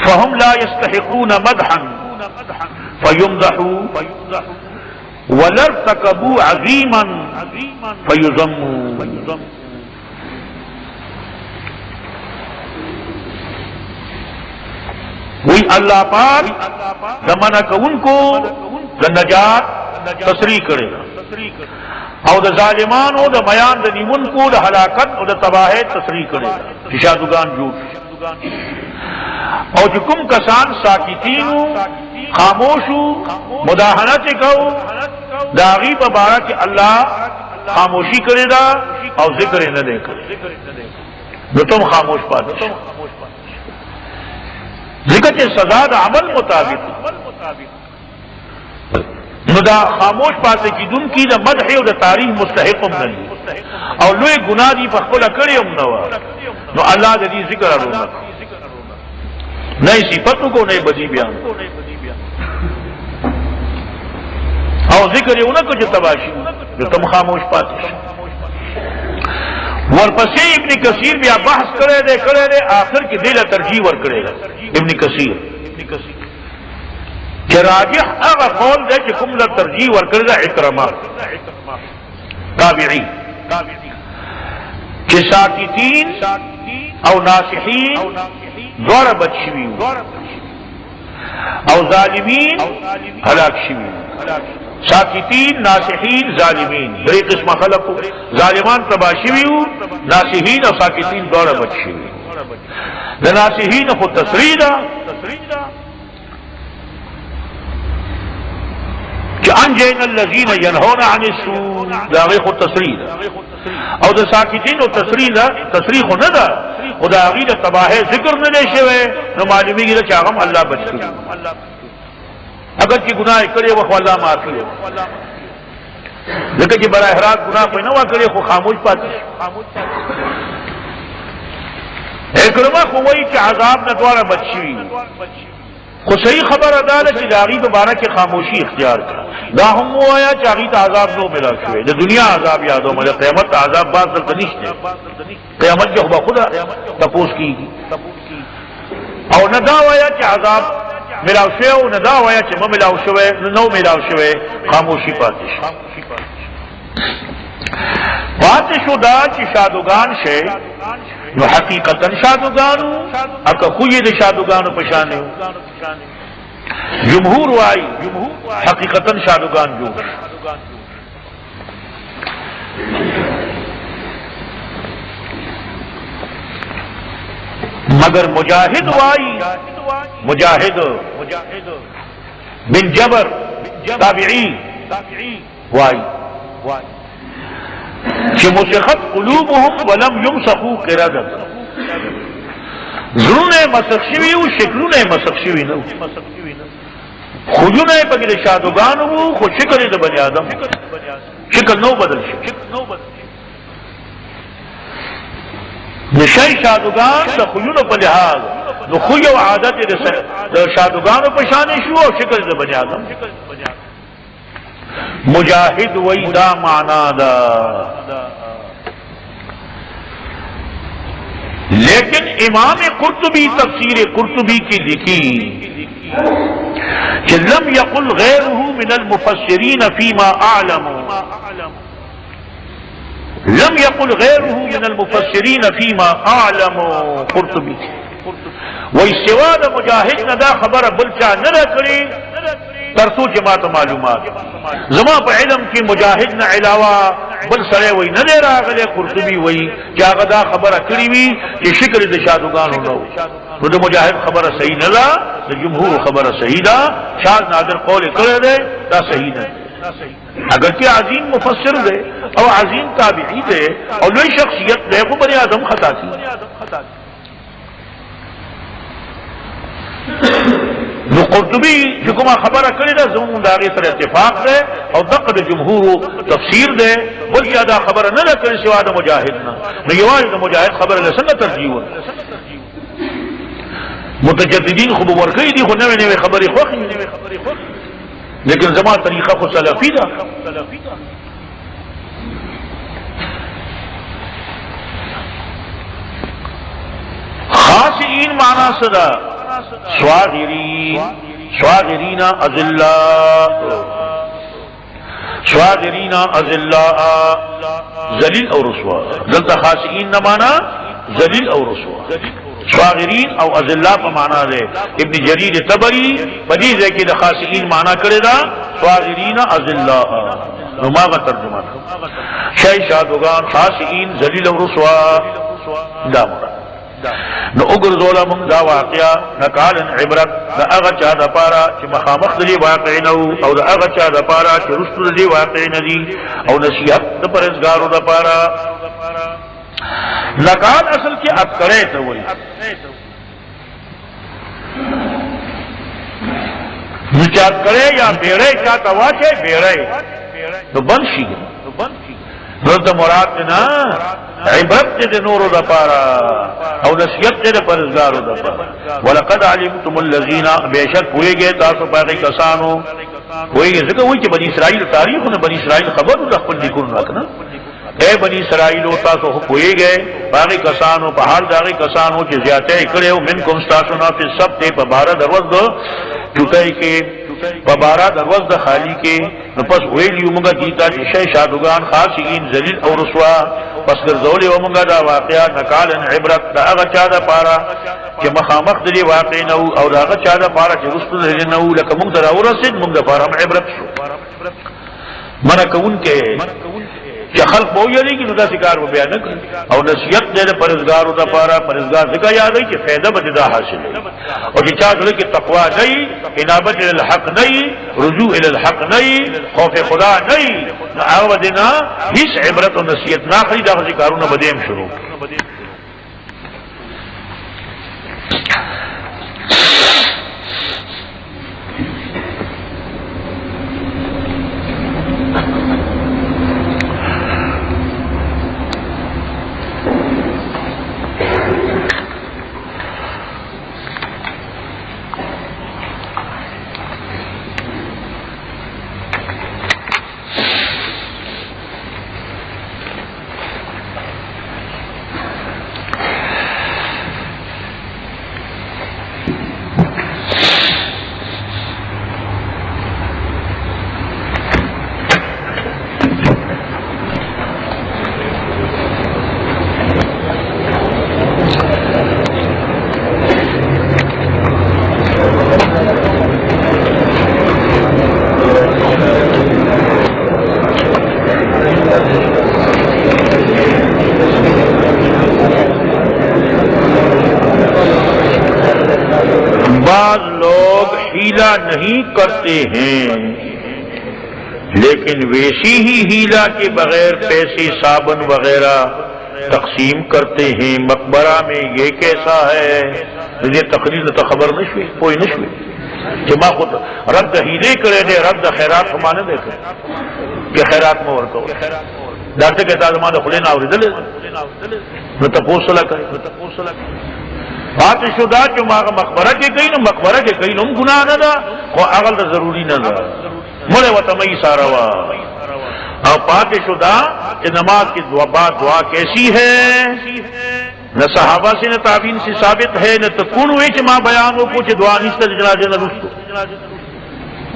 फहुम ला यस्तहिक़ून मदहन फयुमदहू वलर्तकबू अज़ीमन फयुज़म्मू। वही अल्लाह पाक दमन को उनको नजात तसरी करेगा और जालिमान हो मयान दनीमुन को हलाकत और तबाह तसरी करेगा शादुगान झूठ और जुकुम कसान साकितीन खामोशू मुदाहनत कहो दागी बबारा के अल्लाह खामोशी करेगा और जिक्र न दे करे जो तुम खामोश पाते जिक्र के सजा अमल मुताबिक नुदा खामोश पाते की दुन की न मद है तारीफ मुस्तहिक नहीं और लोए गुनाह दी पखला करे नवा नो अल्लाह जदी जिक्र रोना नई सिफतों को नई बदी बयान और जिक्र उनको जो तबाशी जो तुम खामोश पाते वरपसे इब्न कसीर भी बहस करे दे आखिर की दिल तरजीह वर करेगा इब्न कसीर कि राजिह अगर कौल दे कि कुम तरजीह वर करेगा इकरमा ताबिई कि साकितीन और नासिहीन द्वारा बदशिवी और जालिमीन हलाक शिवी साकितीन नासिहीन जालिमीन बड़ी किस्म खलक जालिमान तबाशिवी नासिहीन और साकितीन दौरा बदशिवी नासिहीन खुद तसरीदा कि अनजैन अल्लज़ीन यनहौना अनिस सू दागे खुद तसरीदा और साकितीन और तसरीह हो न दा खुदा अगीद तबाह जिक्र न देशे हुए न मालूमी की चागम अल्लाह बचती अगर की गुनाह करे वो अल्लाह माफी हो लेकिन कि बड़ा हराक गुनाह कोई ना हुआ करे वो खामोश पाते इकरमा को वही के आजाब न द्वारा बच्ची खुद सही खबर अदाल की दागी दोबारा की खामोशी इख्तियार का दाहम वो आया चाही तो आजाब नो मिला छुए जो दुनिया आजाब याद हो मुझे क़यामत आजाब बात तनिश्त है क़यामत के खुदा खुदा तपोस की और न दावाया कि आजाब मिलाव शे न दावाया कि म मिलाव शवे नो मिलाव शवे खामोशी पातिश शुदा की शादुगान शे जो हकीकतन शादुगान अका खुई शादुगान पशाने जमहूर वाई हकीकतन शादुगान जो मगर मुजाहिद वाई मुजाहिद बिन जबर ताबिई वाई कि मुसखत कुलूबहुम वलम युमसखू क़िरदत ज़ुने मसखशिवी शिकलू ने मसखशिवी न खुजू ने पगले शादुगान वो खुद शिकल द बने आदम शिकल नो बदल निशय शादुगान द खुजू न पलिहाज नो खुय आदत द शादुगान पशाने शु और शिकल द बने आदम मुजाहिद वही दा माना दा लेकिन इमाम कुर्तुबी तफसीर कुर्तुबी की लिखी कि लम यकुल गैरुहु मिनल मुफस्सिरीन फीमा आलम लम यकुल गैरुहु मिनल मुफस्सिरीन फीमा आलम कुर्तुबी वही सिवा द मुजाहिद नदा खबर बलचा न करे तरसू जमात मालूमात जमा पर इलम की मुजाहिद न अलावा बल सड़े वही न दे रहा गले कुर्तुबी वही क्या गदा खबर अकड़ी हुई कि शिक्र शादुगान हो तो मुजाहिद खबर सही न ला तो जमहूर खबर सही दा शाद नादर कौल करे दे दा सही न अगर के अजीम मुफस्सिर दे और अजीम ताबिई दे और नई शख्सियत दे को बने आदम खता थी قرطبي چې کومه خبره کړې ده زموږ د هغې سره اتفاق دی او دغه د جمهورو تفسیر دی بل چا دا خبره نه ده کړې سوا د مجاهد نه نو یوازې د مجاهد خبره له څنګه ترجیح ورکړي متجددین خو به ورکوي دي خو نوې نوې خبرې خوښې لیکن زما طریقه خو سلفي ده خاشعين معنا صدا صاغرين أذلاء صاغرين أذلاء ذلیل او رسوا دلتا خاشعين معنا ذلیل او رسوا صاغرين او اذلاء په معنا ده ابن جرير طبري بدی ځکه د خاشعين معنا کړی دا صاغرين اذلاء نو ما ترجمه شای شادوغان خاشعين ذلیل او رسوا دا مراد نو وګرځولا موږ دا واقعیا نکالن عبرت دا هغه چا د پاره چې مخامخ دی واقع نه او دا هغه چا د پاره چې رسول دی واقع نه دي او نصیحت د پرهیزګارو د پاره نکال اصل کې اکړې ته وایي نو چا کړې یا بیره چا تا واچې بیره نو بنشي نو ته مراد نه عبرت دې نورو د پاره او نصیحت دې پرهیزګارو د پاره ولقد علمتم الذين بشک ویږي تاسو باندې کسانو ویږي ځکه وایي چې بنی اسرائیل تاریخونه بنی اسرائیل خبرو د خپل لیکونو راکنه اے بنی اسرائیل تاسو ویږي باندې کسانو په حال دغه کسانو چې زیاته کړو منکم تاسو نه په سب ته په بار دروازه دو چټای کې په بارا دروازه د خالی کې نو پس ویلیو موږ دیتا چې شي شادوغان خاصین ذلیل او رسوا پس ګرځولې و موږ دا واقعیا نکالن عبرت دا هغه چا د پاره چې مخامخ دی واقع نه او دا هغه چا د پاره چې رسول دی نه لکه موږ دراورسید موږ د پاره عبرت شو منا کوون کې چې خلق به یریږي نو دا ذکر و بیان کړي او نصیحت دې پرهیزګارو د پاره پرهیزګار ذکر یاد وي چې فائدہ به دا حاصل او چې چا سره کې تقوا نه انابت الحق نه رجوع الى الحق نه خوف خدا نه هغه دنا هیڅ عبرت او نصیحت نه خري دا ذکرونه بدیم شروع नहीं करते हैं लेकिन वैसी ही हीला के बगैर पैसे साबुन वगैरह तकसीम करते हैं मकबरा में ये कैसा है मुझे तकरीर तो खबर नहीं कोई नहीं कि माँ खुद रद्द हीले करे दे रद्द खैरात माने देते कि खैरात में वर्क डॉक्टर के साथ माने खुले ना न तपोसला करे बात शुदा जो मकबरा के कहीं न मकबरा के कहीं नम गुनाह न था को अगल तो जरूरी न था मुले व तमई सारवा और पाक शुदा कि नमाज की दुआ कैसी है न सहाबा से न ताबीन से साबित है न तो कौन हुए कि माँ बयान हो कुछ दुआ निस्तर जनाजे न रुस्तु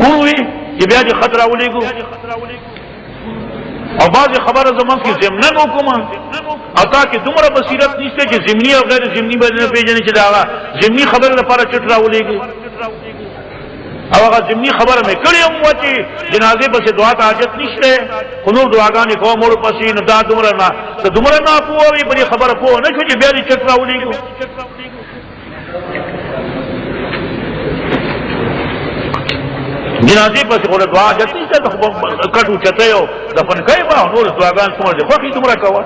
कौन हुए कि ब्याज खतरा उलेगो और बाज खबर जमान की जिमनन हुकुमा अता कि तुमरा बसीरत नीचे कि जिमनी और गैर जिमनी बदने पेजने चला जिमनी खबर लपारा चटरा उलेगी अब अगर जिमनी खबर में कड़े हुआ कि जनाजे पर से दुआ हाजत निश्चय कुनूर दुआगानी को मोड़ पसी न दा तुमरा ना तो तुमरा ना पो भी बड़ी खबर पो न छो ब्याजी चटरा उलेगी जनाजे पर से दुआ हाजत नहीं तो कटू चते हो दफन कई बा नूर दुआगान तुम्हारे बाकी तुमरा कवा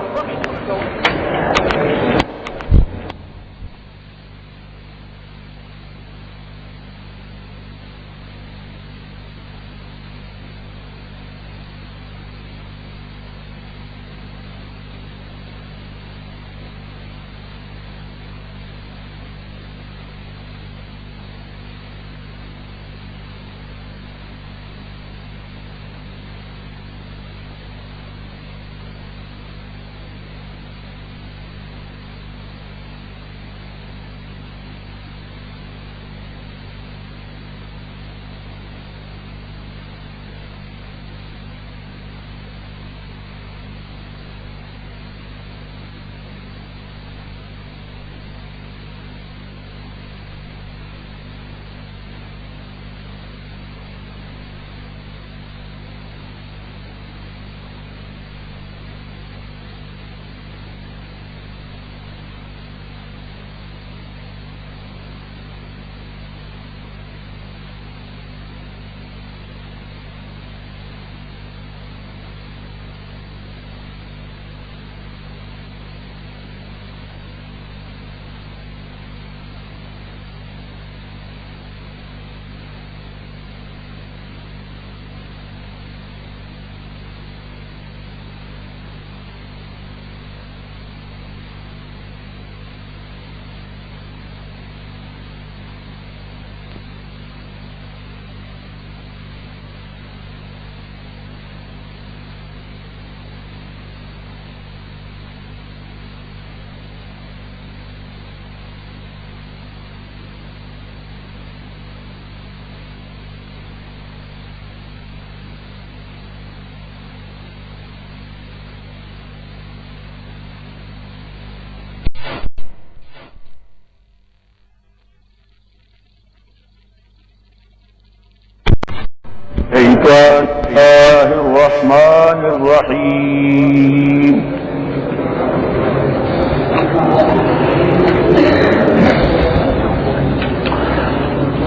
बिस्मिल्लाहिर्रहमानिर्रहीम।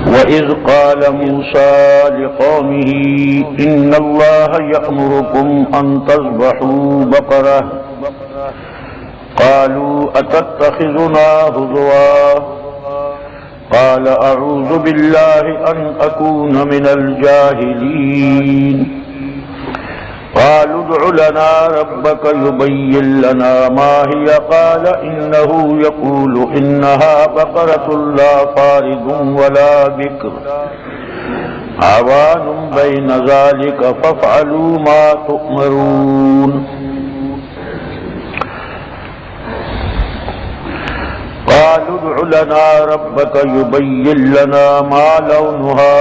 वइज़ क़ाल मूसा लिक़ौमिही इन्नल्लाह यअमुरुकुम अन तज़बहू बक़रह क़ालू अतत्तख़िज़ुना हुज़वा क़ाल अऊज़ु बिल्लाहि अन अकून मिनल जाहिलीन। क़ालू उद्उ लना रब्बक युबय्यिन लना मा हिय क़ाल इन्नहु यक़ूलु इन्नहा बक़रतुन ला फ़ारिदुन वला बिक्र आवानुम बैन ज़ालिक फ़फ़अलू मा तुअमरून। क़ालू उद्उ लना रब्बक युबय्यिन लना मा लौनुहा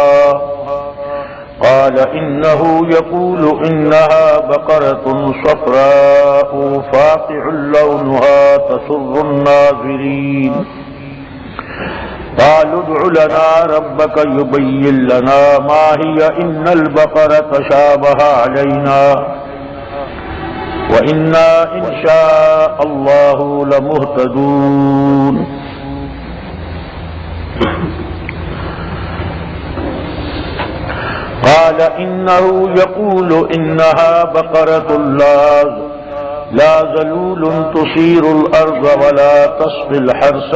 क़ाल इन्नहु यक़ूलु इन्नहा बक़रतुन सफ़राउ फ़ाक़िउन लौनुहा तसुर्रुन नाज़िरीन। क़ालू उद्उ लना रब्बक युबय्यिन लना मा हिय इन्नल बक़रत शाबह अलैना व इन्ना इंशाअल्लाहु लमुहतदून। क़ाल इन्नहु यक़ूलु इन्नहा बक़रतुन ला ज़लूलुन तुसीरुल अर्ज़ वला तस्क़िल हर्स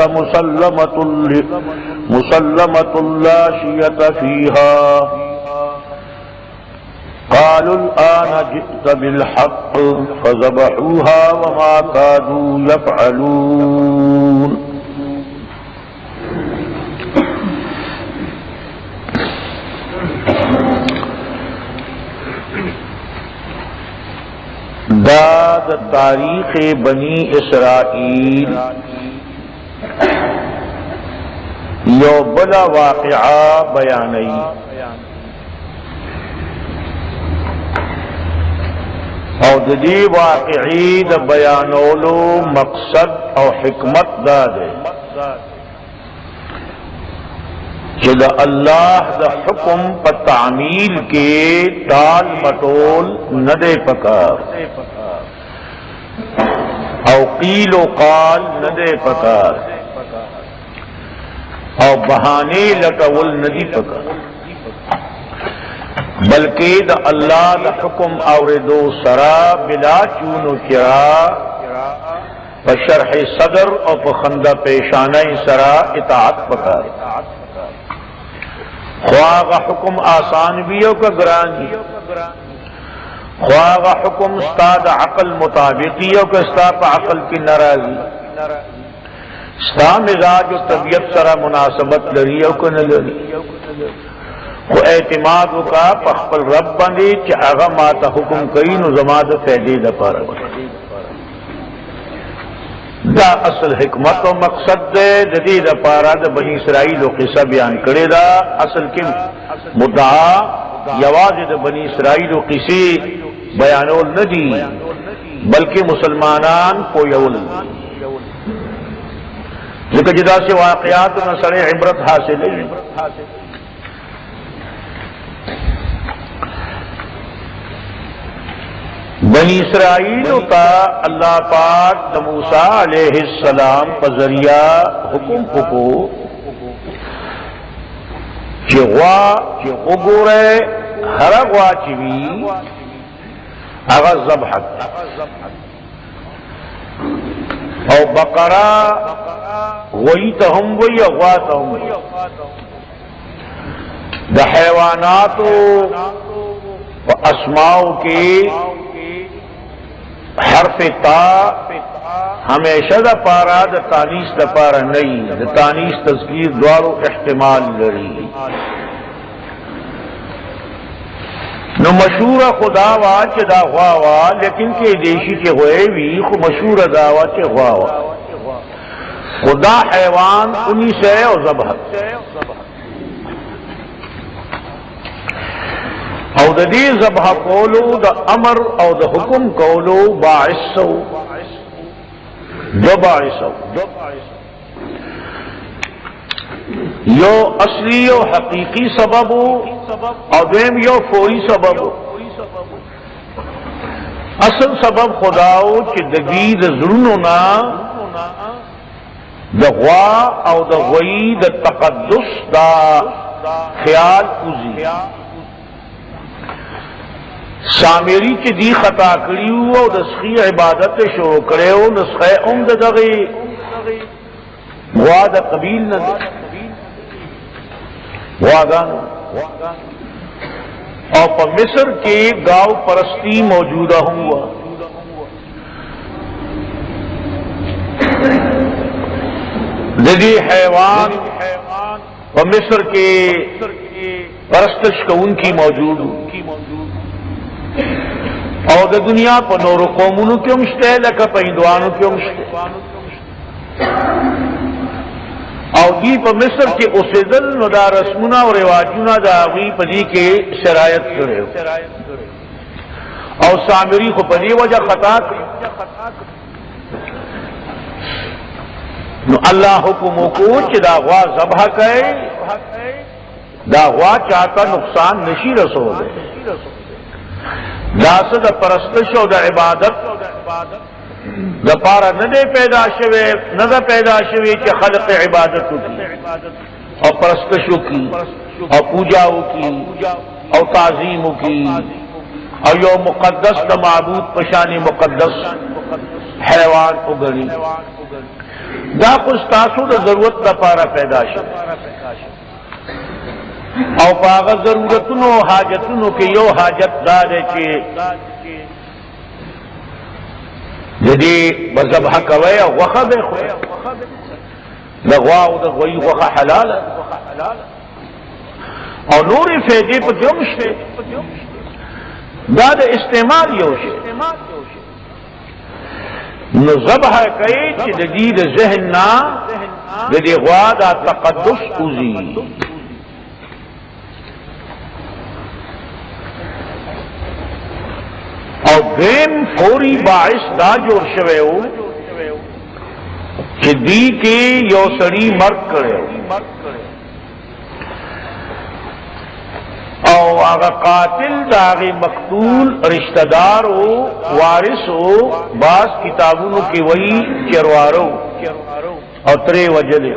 मुसल्लमतुन ला शियत फ़ीहा। क़ालू अल-आन जि'त बिल-हक़्क़ फ़ज़बहूहा वमा कादू यफ़अलून। दाद तारीख़ बनी इसराइल यो बला वाक़िआ बयानई। और ददी वाक़ई द बयानोलो मकसद और हिकमत दादे जद अल्लाह द हुक्म पर तामील के टाल मटोल न दे पकार और कीलो काल न दे पकार और बहाने लटवल नदी पकार बल्कि द अल्लाह द हुक्म और दो सरा बिला चूनो चरा बशरह सदर और बखंदा पेशाना सरा इताअत पकार। ख्वाह हुक्म आसान भी हो का ग्रान ही ख्वाह हुक्म स्ताद अकल मुताबिकी हो का स्ता पर अकल की नाराजी स्ता मिजाज और तबीयत सरा मुनासबत लड़ी हो का न लड़ी वो एतमाद का पखपल रब बंदी चागा माता हुक्म कई नो जमात फैदे द पर दा असल हिकमत और मकसद जदीद पारा द बनी इसराइल किस्सा बयान करे दा असल के मुद्दा यवाज द बनी इसराइल किसी बयानोल न दी बल्कि मुसलमानान पोयउल लेकिन जिदा से वाक़यात न सरे इबरत हासिल है। बनी इसराइल का अल्लाह पाक मूसा अलैहिस्सलाम का जरिया हुकुम को गोरे हर गवा चिवी अगर ज़ब्ह और बकरा वही तो हम वही अगवा तो हम द हैवानातो व अस्माओ के हर्फ ता हमेशा द पारा द तानीस द पारा नहीं द तानीस तज़कीर द्वारो इहतिमाल लड़ी न मशहूर खुदावा चे दावा लेकिन के देशी के हुए भी मशहूर दावा चे हुआ खुदा हैवान उन्हीं से और ज़ब्ह और दी ज़ब्ह कोलो द अमर और द हुक्म कोलो बाइसो दो बाइसो यो असली यो हकीकी सबब हो और दोम यो फौरी सबब हो। असल सबब खुदाओ कि दगी द जुर्नो ना द ग़वा और द ग़ई द तक़द्दुस दा ख्याल उजी सामेरी के दी खता करी हो दस्खी इबादत शुरू करे हो नस्खे उम्द दगे ग़वा द कबील न वादान और पर मिस्र के गांव परस्ती मौजूदा हुआ। दगी हैवान और मिस्र के परस्तश का उनकी मौजूद और द दुनिया पर नौर कौमुन के उमशते लका पैदवानों के उमशते और दी पर मिस्र के उसेदल नदा रस्मुना और रिवाजुना दागी पदी के शरायत करे और सामरी को पदी वजह खता अल्लाह हुक्म को दागवा जबह कहे दागवा चाहता नुकसान नशी रसो दासद परस्तश और द इबादत दपारा न दे पैदा शवे न द पैदा शवे कि खल्क़ इबादत की और परस्तशों की और पूजाओं की और ताजीमों की और यो मुकद्दस द माबूद पशानी मुकद्दस हैवान उगड़ी दा कुछ तासु द जरूरत दपारा पैदा शवे और पाग जरूरतनो हाजतनो के यो हाजत दार है कि यदि बजबह कवे वखब लगवा वही वखा हलाल और नूरी फेदे पर जुम्श दाद इस्तेमाल योशे नजबह कई जदीद जहन्ना यदि वादा तक़द्दुस उजी और बेम फौरी बाइस दा जोर शवे हो कि दी के यो सड़ी मर्द करे और आगा कातिल दागे मकतूल रिश्तेदार हो वारिस हो बास किताबों के वही चरवारो और तरे वजले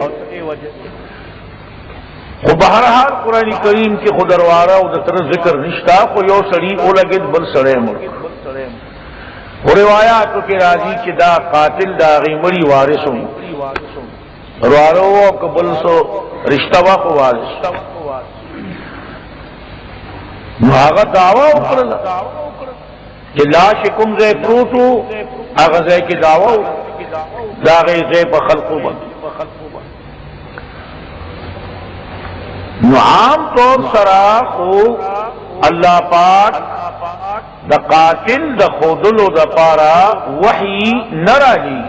वो बहरहाल कुरान करीम के खुदरवारा उधर जिक्र निश्ता को यो सड़ी ओ लगे बल सड़े मुल्क रिवायात के राजी के दा कातिल दागी मरी वारिसों वारो कबल सो रिश्तवा को वारिस भागा दावा ऊपर कि लाश कुमजे प्रूटू आगजे की दावा दागे जे बखलको बंद आम तौर सरा को अल्लाह पाक द कातिल द खुदुल द पारा वही न राजी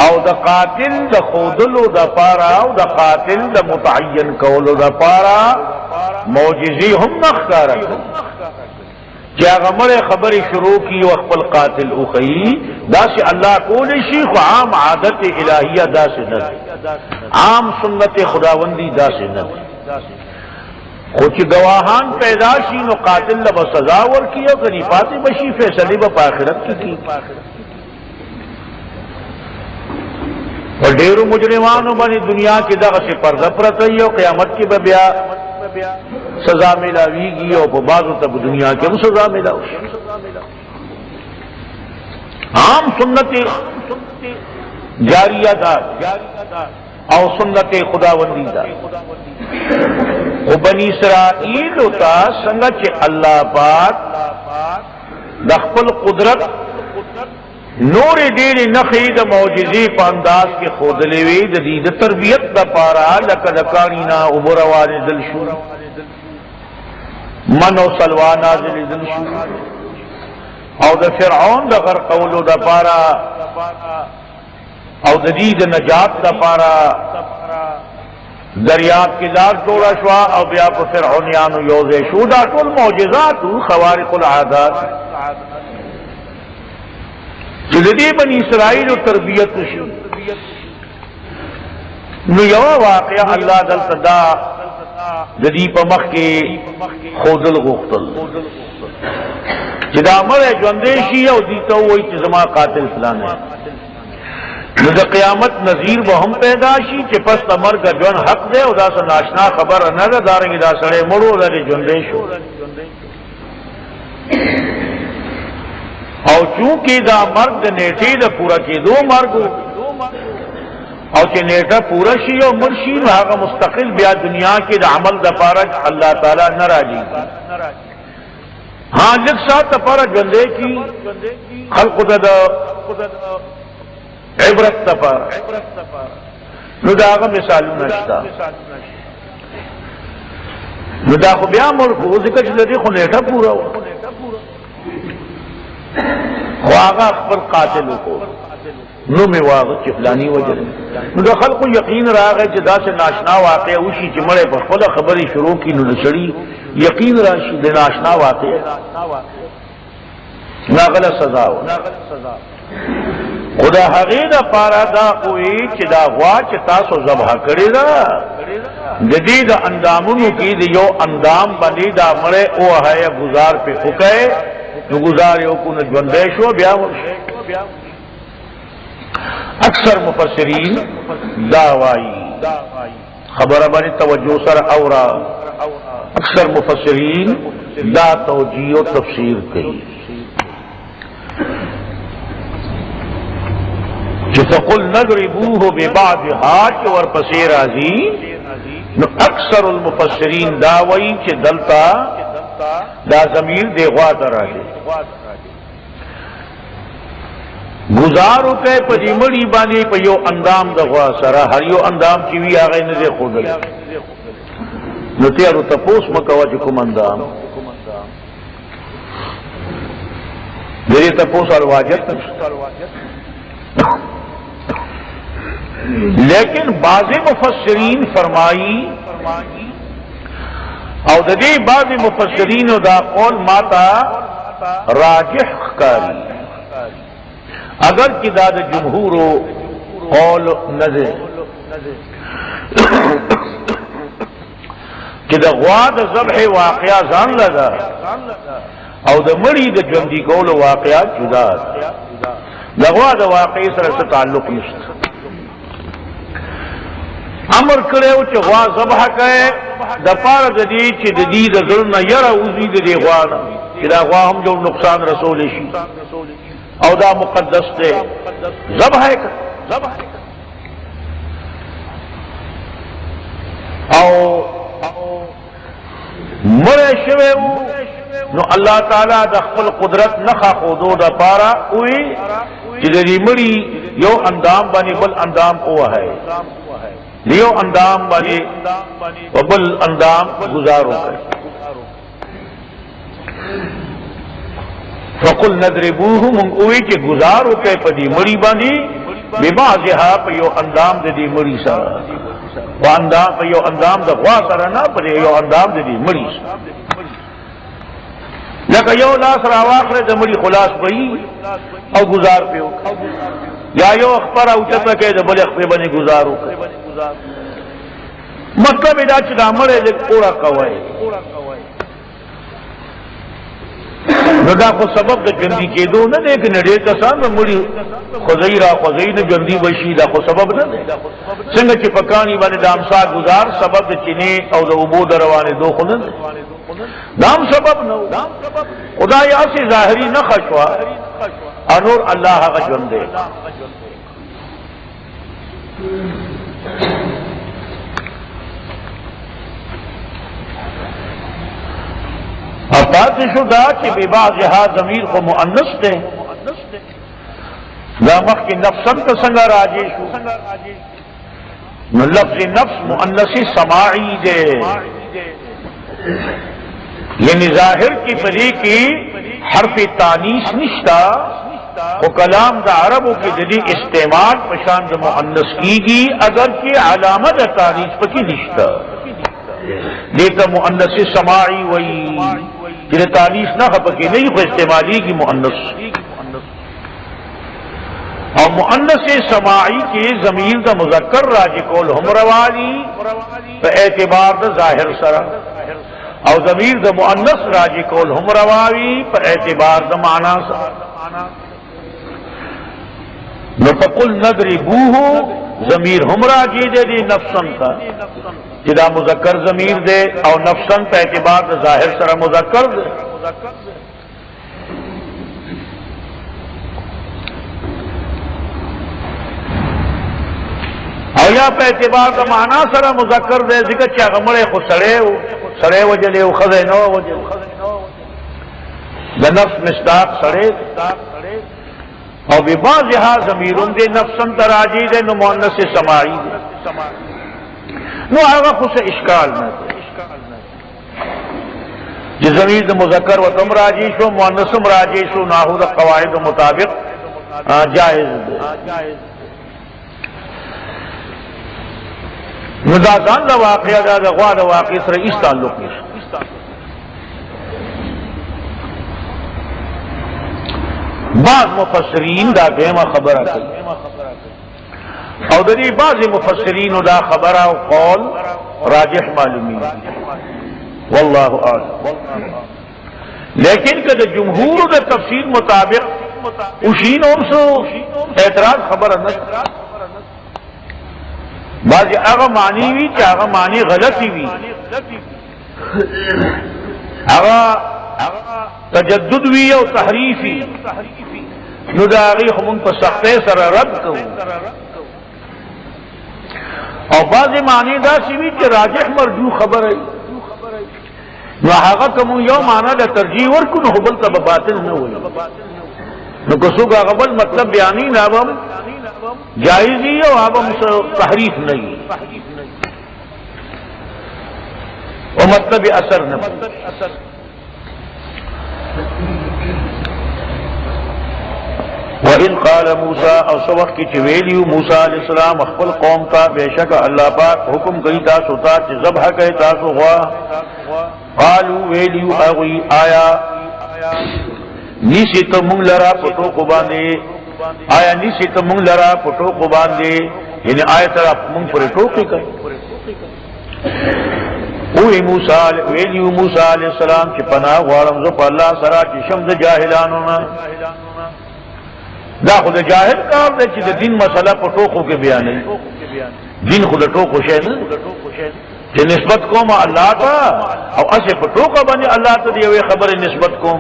और द कातिल द खुदुल द पारा द कातिल द मुतअय्यन कौल द पारा मौजिजी हम नख्तार क्या गमरे खबरी शुरू की वक्फल कातिल उखई दास अल्लाह को निशी आम आदत इलाहिया दास न आम सुन्नत खुदावंदी दास न कुछ गवाहान पैदाशी नो कातिल लब सजावर किया करी पाते बशी फैसले ब आखिरत की और ढेरों मुजरिमानों बनी दुनिया की दग से पर्दा परत हो क़यामत की बब्या सजा मिलावीगी और बाजू तब दुनिया के हम सजा मिलाओ आम सुन्नत जारिया दार और सुन्नत खुदावंदी दार वो बनी इसराइल होता संगत अल्लाह पाक दखल कुदरत नूर दीन नखीद मौजिजी पांदाज के खोदले हुए जदीद तरबियत द पारा लकदकानी ना उबरवान दिलशू मनो सलवाना दिलशू और द फिरऔन द गर कौलो द पारा और जदीद नजात द पारा दरियाब के लार तोड़ा शुआ और ब्या को फिरऔनियान योजे शूदा कुल मौजिजात खवारिकुल आदात जिलदी बनी इसराइल और तरबियत نو یو واقعا الله دلته دا د دې په مخ کې خودل غوښتل چې دا مړ ژوندې شي او دې ته وایي چې زما قاتل فلان دی. نو د قیامت نظیر به هم پیدا شي چې پس د مرګ ژوند حق دی او دا څه ناشنا خبره نه ده. دارنګې دا سړی مړو لري ژوندې شو او چونکې دا مرګ د نیټې د پوره کېدو مرګ او چې نیټه پوره شي او مړ شي نو هغه مستقل بیا دنیا کې د عمل دپاره الله تعالی نه راځي. ها لږ ساعت دپاره ژوندې کي خلقو ته د عبرت دپاره نو د هغه مثالونه شته. نو دا خو بیا مړ کړو ځکه چې د دې خو نیټه پوره وه خو هغه خپل قاتل وکړو نو مې واغه چې فلاني وجه. نو د خلقو یقین راغی چې داسې ناشنا واقع وشي چې مړی په خپله خبرې شروع کړي نو د سړي یقین راشي د ناشنا واقع ناغله سزا و. خو د هغې دپاره دا وایي چې دا غوا چې تاسو ذبح کړې ده د دې د اندامونو کې د یو اندام باندې دا مړی ووهه ګزار پې وکړئ نو ګزار یې وکړو نو ژوندی شو بیا ورشي. اکثر مفسرین دا وایي خبره باندې توجه سره اورا اکثر مفسرین دا توجیه او تفسیر کوي چې فقل نضربوه ببعضها چې ورپسې راځي نو اکثر المفسرین دا وایي چې دلته دا ضمیر دی غوا ته راځي. گزارو که پا دی مڑی بانی پا یو اندام دا غوا سرا ہر یو اندام چیوی آغای نزے خودل نو تیارو تپوس مکوا چی کم اندام میری تپوس الواجت لیکن بعض مفسرین فرمائی او دا دی بعض مفسرین دا قول ماتا راجح کاری اگر کی داد جمہور قول نظر کہ دا غوا دا ذبح واقعہ زان لگا او دا مڑی دا جوندی قول واقعات جدا دا غوا دا واقعی سر سے تعلق نشت. امر کرے ہو چھ غوا ذبح کرے دا پار دا دی چھ دا دی دا ظلم یرا اوزی دا دی غوا نا کہ دا غوا ہم جو نقصان رسول شی او دا مقدس دے ذبح ہے او مرے شوے نو اللہ تعالی دا خپل قدرت نخا خودو دا پارا اوئی چیزی مری یو اندام بانی بل اندام اوہ ہے لیو اندام بانی و بل اندام گزارو کر فقل نضربوه من اوی کہ گزارو کہ پدی مڑی باندی ببعضها پا یو اندام دی مڑی سارا و اندام پا یو اندام دا غوا سارا نا پا یو اندام دی مڑی سارا لکہ یو لاس راواخر دا مڑی خلاص پئی او گزار پیو یا یو اخبر او چتا کہ دا بل اخبر بنی گزارو مطلب ادا چدا مڑے لگ پورا کوئے نو دا خو سبب د ژوندي کېدو نه دی که نه ډېر کسان به مړي خوځوي را خوځوي نه ژوندي به شي دا خو سبب نه دی څنګه چې په کاڼي باندې د امسا ګزار سبب د چینې او د اوبو د روانېدو خو نه دی دا هم سبب نه و خو دا یاسې ظاهري نښه شوه او نور الله هغه ژوند دی. ابات شدہ کہ ببعضها ضمیر کو مؤنث دے دا مخ کی نفسن کا سنگا راجی شو لفظ نفس مؤنث سماعی دے یعنی ظاہر کی پری کی حرف تانیث نشتا وہ کلام دا عربوں کی جدی استعمال پشاند مؤنث کی گی اگر کی علامت تانیث پکی نشتا دیتا مؤنث سماعی وئی جنہیں تانیث نہ خپکی نہیں کو استعمالی کی مؤنث और मुअन्नस समाई के ज़मीर द मुज़क्कर राजी कौल हम रवाली पे एतबार द ज़ाहिर सरा और ज़मीर द मुअन्नस राजी कौल हम रवावी पे एतबार द माना सरा न फकुल नदरिबूहु ज़मीर हम राजी दे दी नफ्सन था जिदा मुज़क्कर ज़मीर दे और नफ्सन पे एतबार द ज़ाहिर सरा मुज़क्कर दे और या पे एतबार का माना सरा मुज़क्कर दे जिक्र क्या गमड़े खुद सड़े वजले खज़े नो वजले नफ्स मिस्दाक सड़े और विबाज यहाँ ज़मीरुन दे नफ्सन तराजी दे नो मुअन्नस समाई दे नो आगा खुद से इश्काल न जिस ज़मीर दे मुज़क्कर व तुम राजी शो मुअन्नसम राजी शो नाहू द क़वाइद मुताबिक जायज़ दे मुदाजान दा वाक़या दा गवा दा वाक़या सर इस ताल्लुक में बाज़ मुफस्सिरीन दा बेमा खबर कई और दरी बाज़ मुफस्सिरीन दा खबर और कौल राजिह मालूमी वल्लाहु आलम लेकिन कद जमहूर दा तफसीर मुताबिक उशीन उनसे एतराज खबर न बाज़ आगा मानी हुई कि आगा मानी गलती हुई आगा तजद्दुद हुई और तहरीफी नुदागी हम पर सख्ते सर रद्द करूं और बाज़ मानी दासी हुई कि राजिह मरजू खबर है आगा कमू यो माना द तरजीह और कुन हुबल तब बातिल न हुई न कसू का गबल मतलब बयानी नाबम जायज़ी और आबम तहरीफ नहीं और मतलब असर न वइन क़ाल मूसा और सबक की चवेली मूसा अलैहिस्सलाम अख्बल कौम का बेशक अल्लाह पाक हुक्म कई तासु ता ज़बह कई तासु हुआ क़ालू वेलियू अगई आया नीसी तो मुंग लरा पटो को बांधे आया नीसी तो मुंग लरा पटो को बांधे यानी आया तरह मुंग पर टोके कर मूसा वेलियू मूसा अलैहिस्सलाम की पनाह वारम जो अल्लाह सरा की शम्स जाहिलानोना दा खुद जाहिल कार दे कि दिन मसला पटोको के बयान है दिन खुद टोको शे न जे निस्बत को अल्लाह था और असे पटोका बने अल्लाह तो ये खबर निस्बत को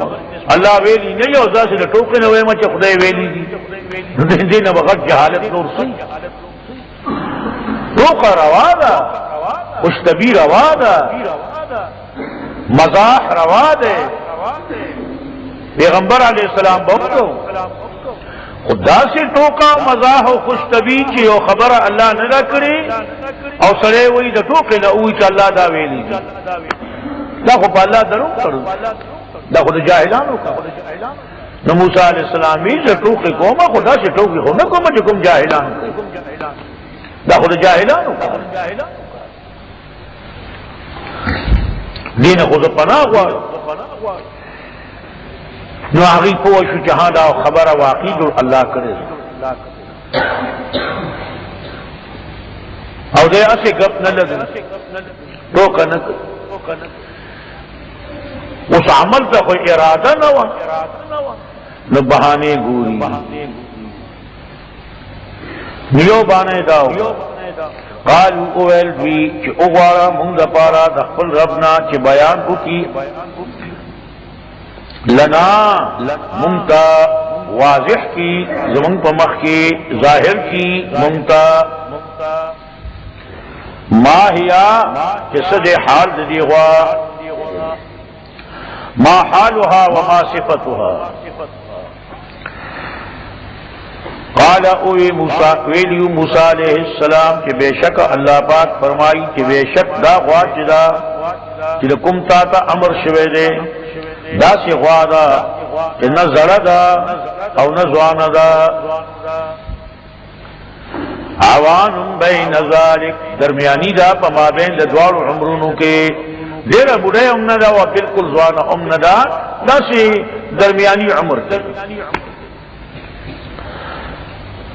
अल्लाह वेली नहीं हो जा से टोके न वे मचे खुदा वेली दी दिन वक्त जहालत नूर सी टोका रवादा खुशतबी रवादा मजाक रवादे पैगंबर अलैहिस्सलाम बहुत खुदा से टोका मजाह और खुशतबी की और खबर अल्लाह न करे और सड़े वही द टोके न उई अल्लाह दा वेली दा खुद अल्लाह दरो करो दा खुद जाहिलानो का न मूसा अलैहिस्सलाम ही से टोके को मा खुदा से टोके हो न को मुझे कुम जाहिलान दा खुद जाहिलानो का दीन खुद पनाह हुआ नो आगी पोशु जहां दा खबर वाकई जो अल्लाह करे और दे ऐसे गप न लगे टोका न उस अमल का कोई इरादा न हुआ न बहाने गुरी नियो बाने दाओ कालू ओवेल भी कि उगारा मुंग पारा दखल रबना कि बयान की लना मुमता वाजिह की जमंग पमख की जाहिर की मुमता माहिया कि सदे हाल दे हुआ मा हालुहा व मा सिफतुहा काला ओए मूसा वेलियू मूसा अलैहिस्सलाम के बेशक अल्लाह पाक फरमाई कि बेशक दा वाजिदा कि कुमता ता अमर शवे दे दा से ख्वादा कि न जड़ा दा और न जवाना दा आवान बैन ज़ालिक दरमियानी दा पमा बैन द्वार उम्रों के देरा बुढ़े उम्र दा व बिल्कुल जवाना उम्र दा दा से दरमियानी उम्र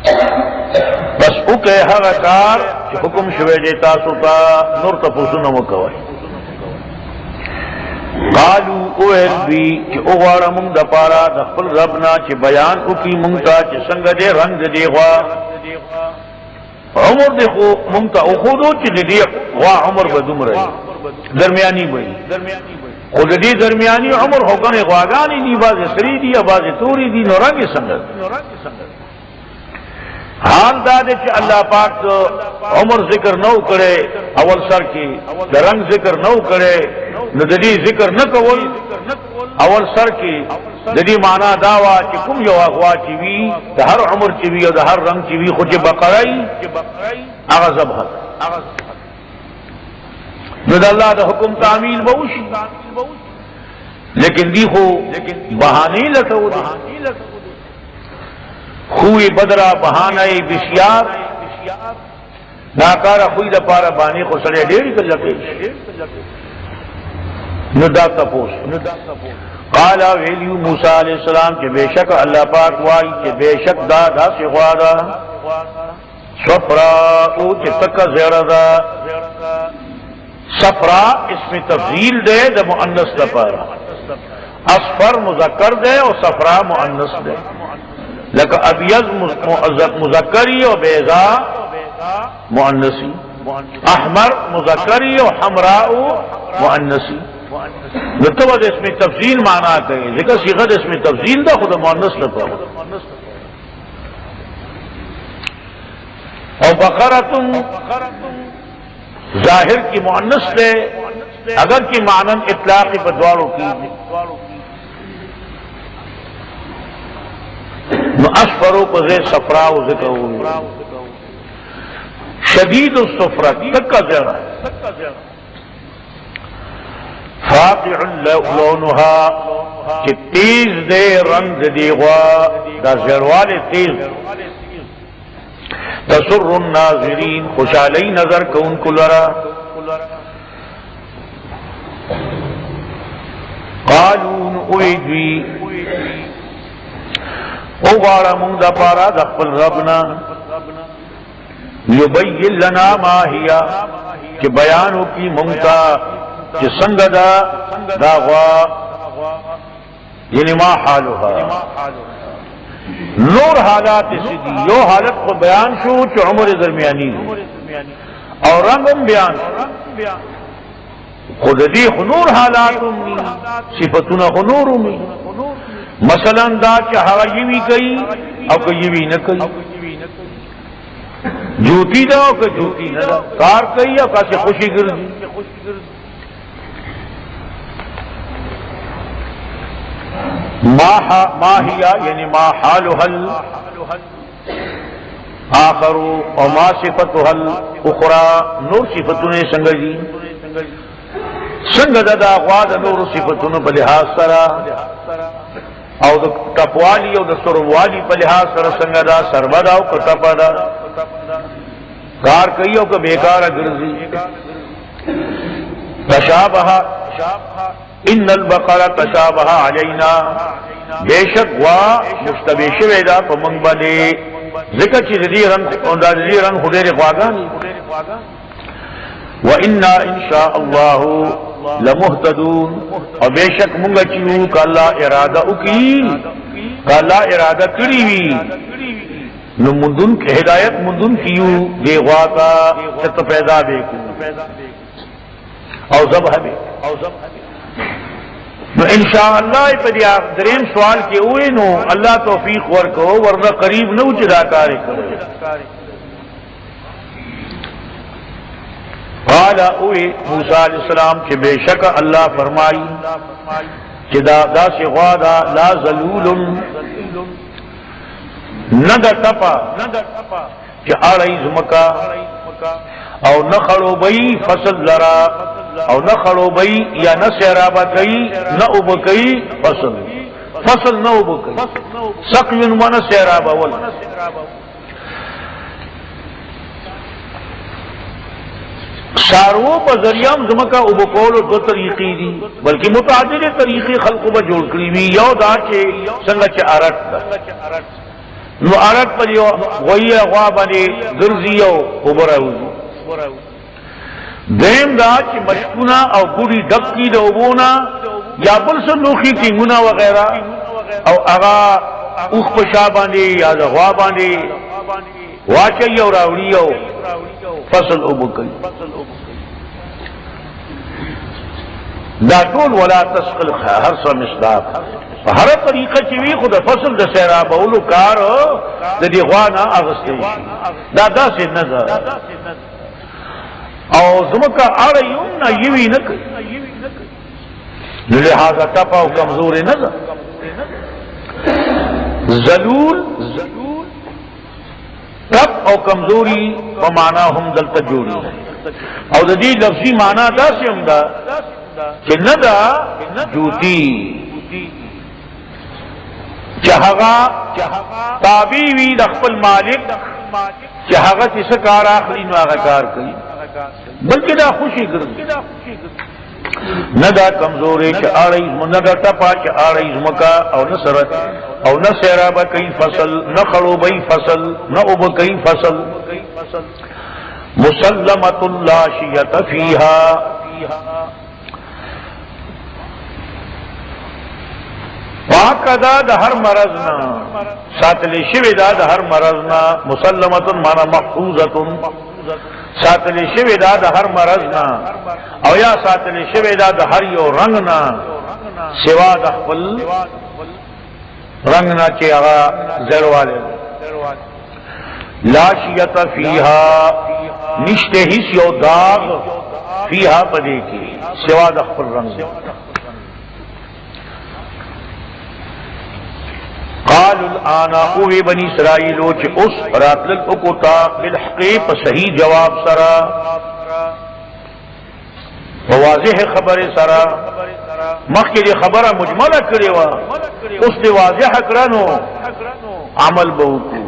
बस उके हर कार कि हुक्म शुवे देता सुता नूर तपुसु न मकवई कालू ओएल भी कि उवाड़ा मुंग दपारा दखल रबना कि बयान उकी मुंगता कि संग दे रंग देवा उमर देखो मुंगता उखुदो कि दे वा उमर बदुम रही दरमियानी बई खुद दी दरमियानी उमर होकर वागानी दी बाज सरी दी आवाज तोरी दी नौरंग संगत हाल दादे कि अल्लाह पाक तो उमर जिक्र न करे अवल सर की रंग जिक्र न करे नदी जिक्र न कवल अवल सर की नदी माना दावा कि कुम जो अगवा चीवी हर उमर चीवी और हर रंग चीवी खुद बकराई आगजब अल्लाह का हुक्म तामील बहुश लेकिन दी हो बहाने लटो खुई बदरा बहाना बिशियार नाकारा खुई दपारा बानी को सड़े डेढ़ कर लगे नुदा तपोस काला वेलियू मूसा अलैहिस्सलाम के बेशक अल्लाह पाक वाई के बेशक दादा से वादा सफरा ओ के तक ज़ेरदा सफरा इसमें तफजील दे द मुअन्नस दपारा असफर मुजक्कर दे और सफरा मुअन्नस दे लक अबियज मुजक्करी और बेजा मुअन्नसी अहमर मुजक्करी और हमराउ मुअन्नसी मतलब इसमें तफजील माना कहे लेकिन सिगत इसमें तफजील दा खुद मुअन्नस न पाओ और बकरा तुम जाहिर की मुअन्नस दे अगर की मानन इतलाक की बदवारों की असफरों पर सफरा जिक्र शदीद सफरा तक का जरा फातिहा कि तेज दे रंग देवा दर वाले तेज तसुर्र नाज़रीन खुशालई नजर को उनको लरा कालून उईदी उगाड़ा मुंगदा पारा दखल रबना युबय्यिन लना माहिया कि बयानों की मुंगता कि संगदा दावा यानी मा हालुहा नूर हालात सीधी यो हालत को बयान शू चो उमर दरमियानी और रंगम बयान खुद दी नूर हालात सिफतुना नूर मसलन दा चाह ये भी कही और ये भी न कही झूठी दो कि झूठी न दो कार कही और कैसे खुशी गिर माहिया यानी मा हाल हल आखरू और मा सिफत हल उखरा नूर सिफतुने संगजी संग ददा वाद नूर सिफतुन बलिहाज सरा और टपवाली और सुरवाली बलिहाज सर संगदा सरबदा और टपदा कार कहियो के बेकार गिरजी तशाबहा इन्नल बकरा तशाबहा अलैना बेशक वा मुश्तबिश वेदा को मंग बने जिक्र चीज़ रंग हुदेर ख्वागानी व इन्ना इंशा अल्लाहु लमुहतदून और बेशक मुंगा चीऊ का अल्लाह इरादा उकी का अल्लाह इरादा करी हुई न मुंदुन के हिदायत मुंदुन कियू देवा का चित्त पैदा देखू और जब हमें तो इंशाअल्लाह पदिया दरेम सवाल के हुए नो अल्लाह तौफीक वर्को वरना करीब न उचदा कार्य करे काला उए मूसा अलैहिस्सलाम के बेशक अल्लाह फरमाई कि दादा से वादा ला जलूलुन न टपा कि आड़ई मका और न खड़ो बई फसल लरा और न खड़ो बई या न सहराबा कई न उब कई फसल न उब कई सकविन मन सहराबा वल सारों पर जरियाम जमका उबकोल दो तरीक़ी दी बल्कि मुतादिद तरीक़े खल्क़ ब जोड़ करी हुई यो दा के संग च अरट نو عرق پر یو غوی غوا باندې ګرځي او وبراوځي. دیم دا چې مشکونه او ګوډي ډکی د وبونه یا بل څه لوخي ټینګونه وغیرہ او هغه اوخ په شا باندې یا د غوا باندې واچي او راوړي او فصل وبکي. دا ټول ولا تسقل هر څه مصداق په هر طریقه چې وی خو د فصل د سیرابولو کار د دې غوا نه اغستې شي. دا داسې نه ده او زمکه اړه یو نه یوي نه کوي، لہذا ټپا او کمزوري نه ده. ذلول ټپ او کمزوري په معنا هم دلته جوړي او د دې لفظي معنا داسې هم ده چې نه ده جوتی چې هغه تابع وي د خپل مالک چې هغه څه کار اخلي نو هغه کار کوي، بلکې دا خوشي ګرځي. نه دا کمزورې چې اړې نه دا ټپا چې اړې زمکا او نه سره او نه سیرابه کوي فصل، نه خړوبې فصل، نه اوب کوي فصل. مسلمۃ لا شیۃ فیها پاک دا د هر مرضنا ساتلی شوی دا د هر مرضنا. مسلمۃ معنا محفوظۃ ساتلی شوی دا د هر مرضنا او یا ساتلی شوی دا د هر یو رنگنا سوا د خپل رنگنا چې هغه زړواله. لا شیۃ فیها نشته هیڅ یو داغ فیها پدې کې سوا د خپل رنگ. قالوا الان اوه بنی اسرائیل چې اوس راتل اوکوتا بالحقیق صحیح جواب سرا واضح خبره سرا. مخکې خبره مجمله کړې و اوس دی واضح کړنو عمل به وکړو.